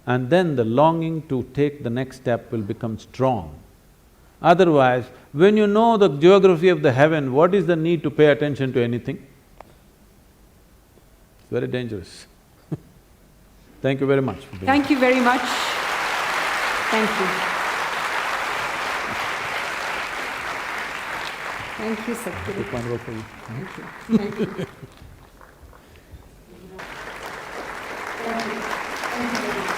and then the longing to take the next step will become strong. Otherwise, when you know the geography of the heaven, what is the need to pay attention to anything? It's very dangerous. Thank you very much for being here. Thank you very much. Thank you. Thank you, Sadhguru. Take one row for you. Thank you. Thank you. Thank you. Thank you.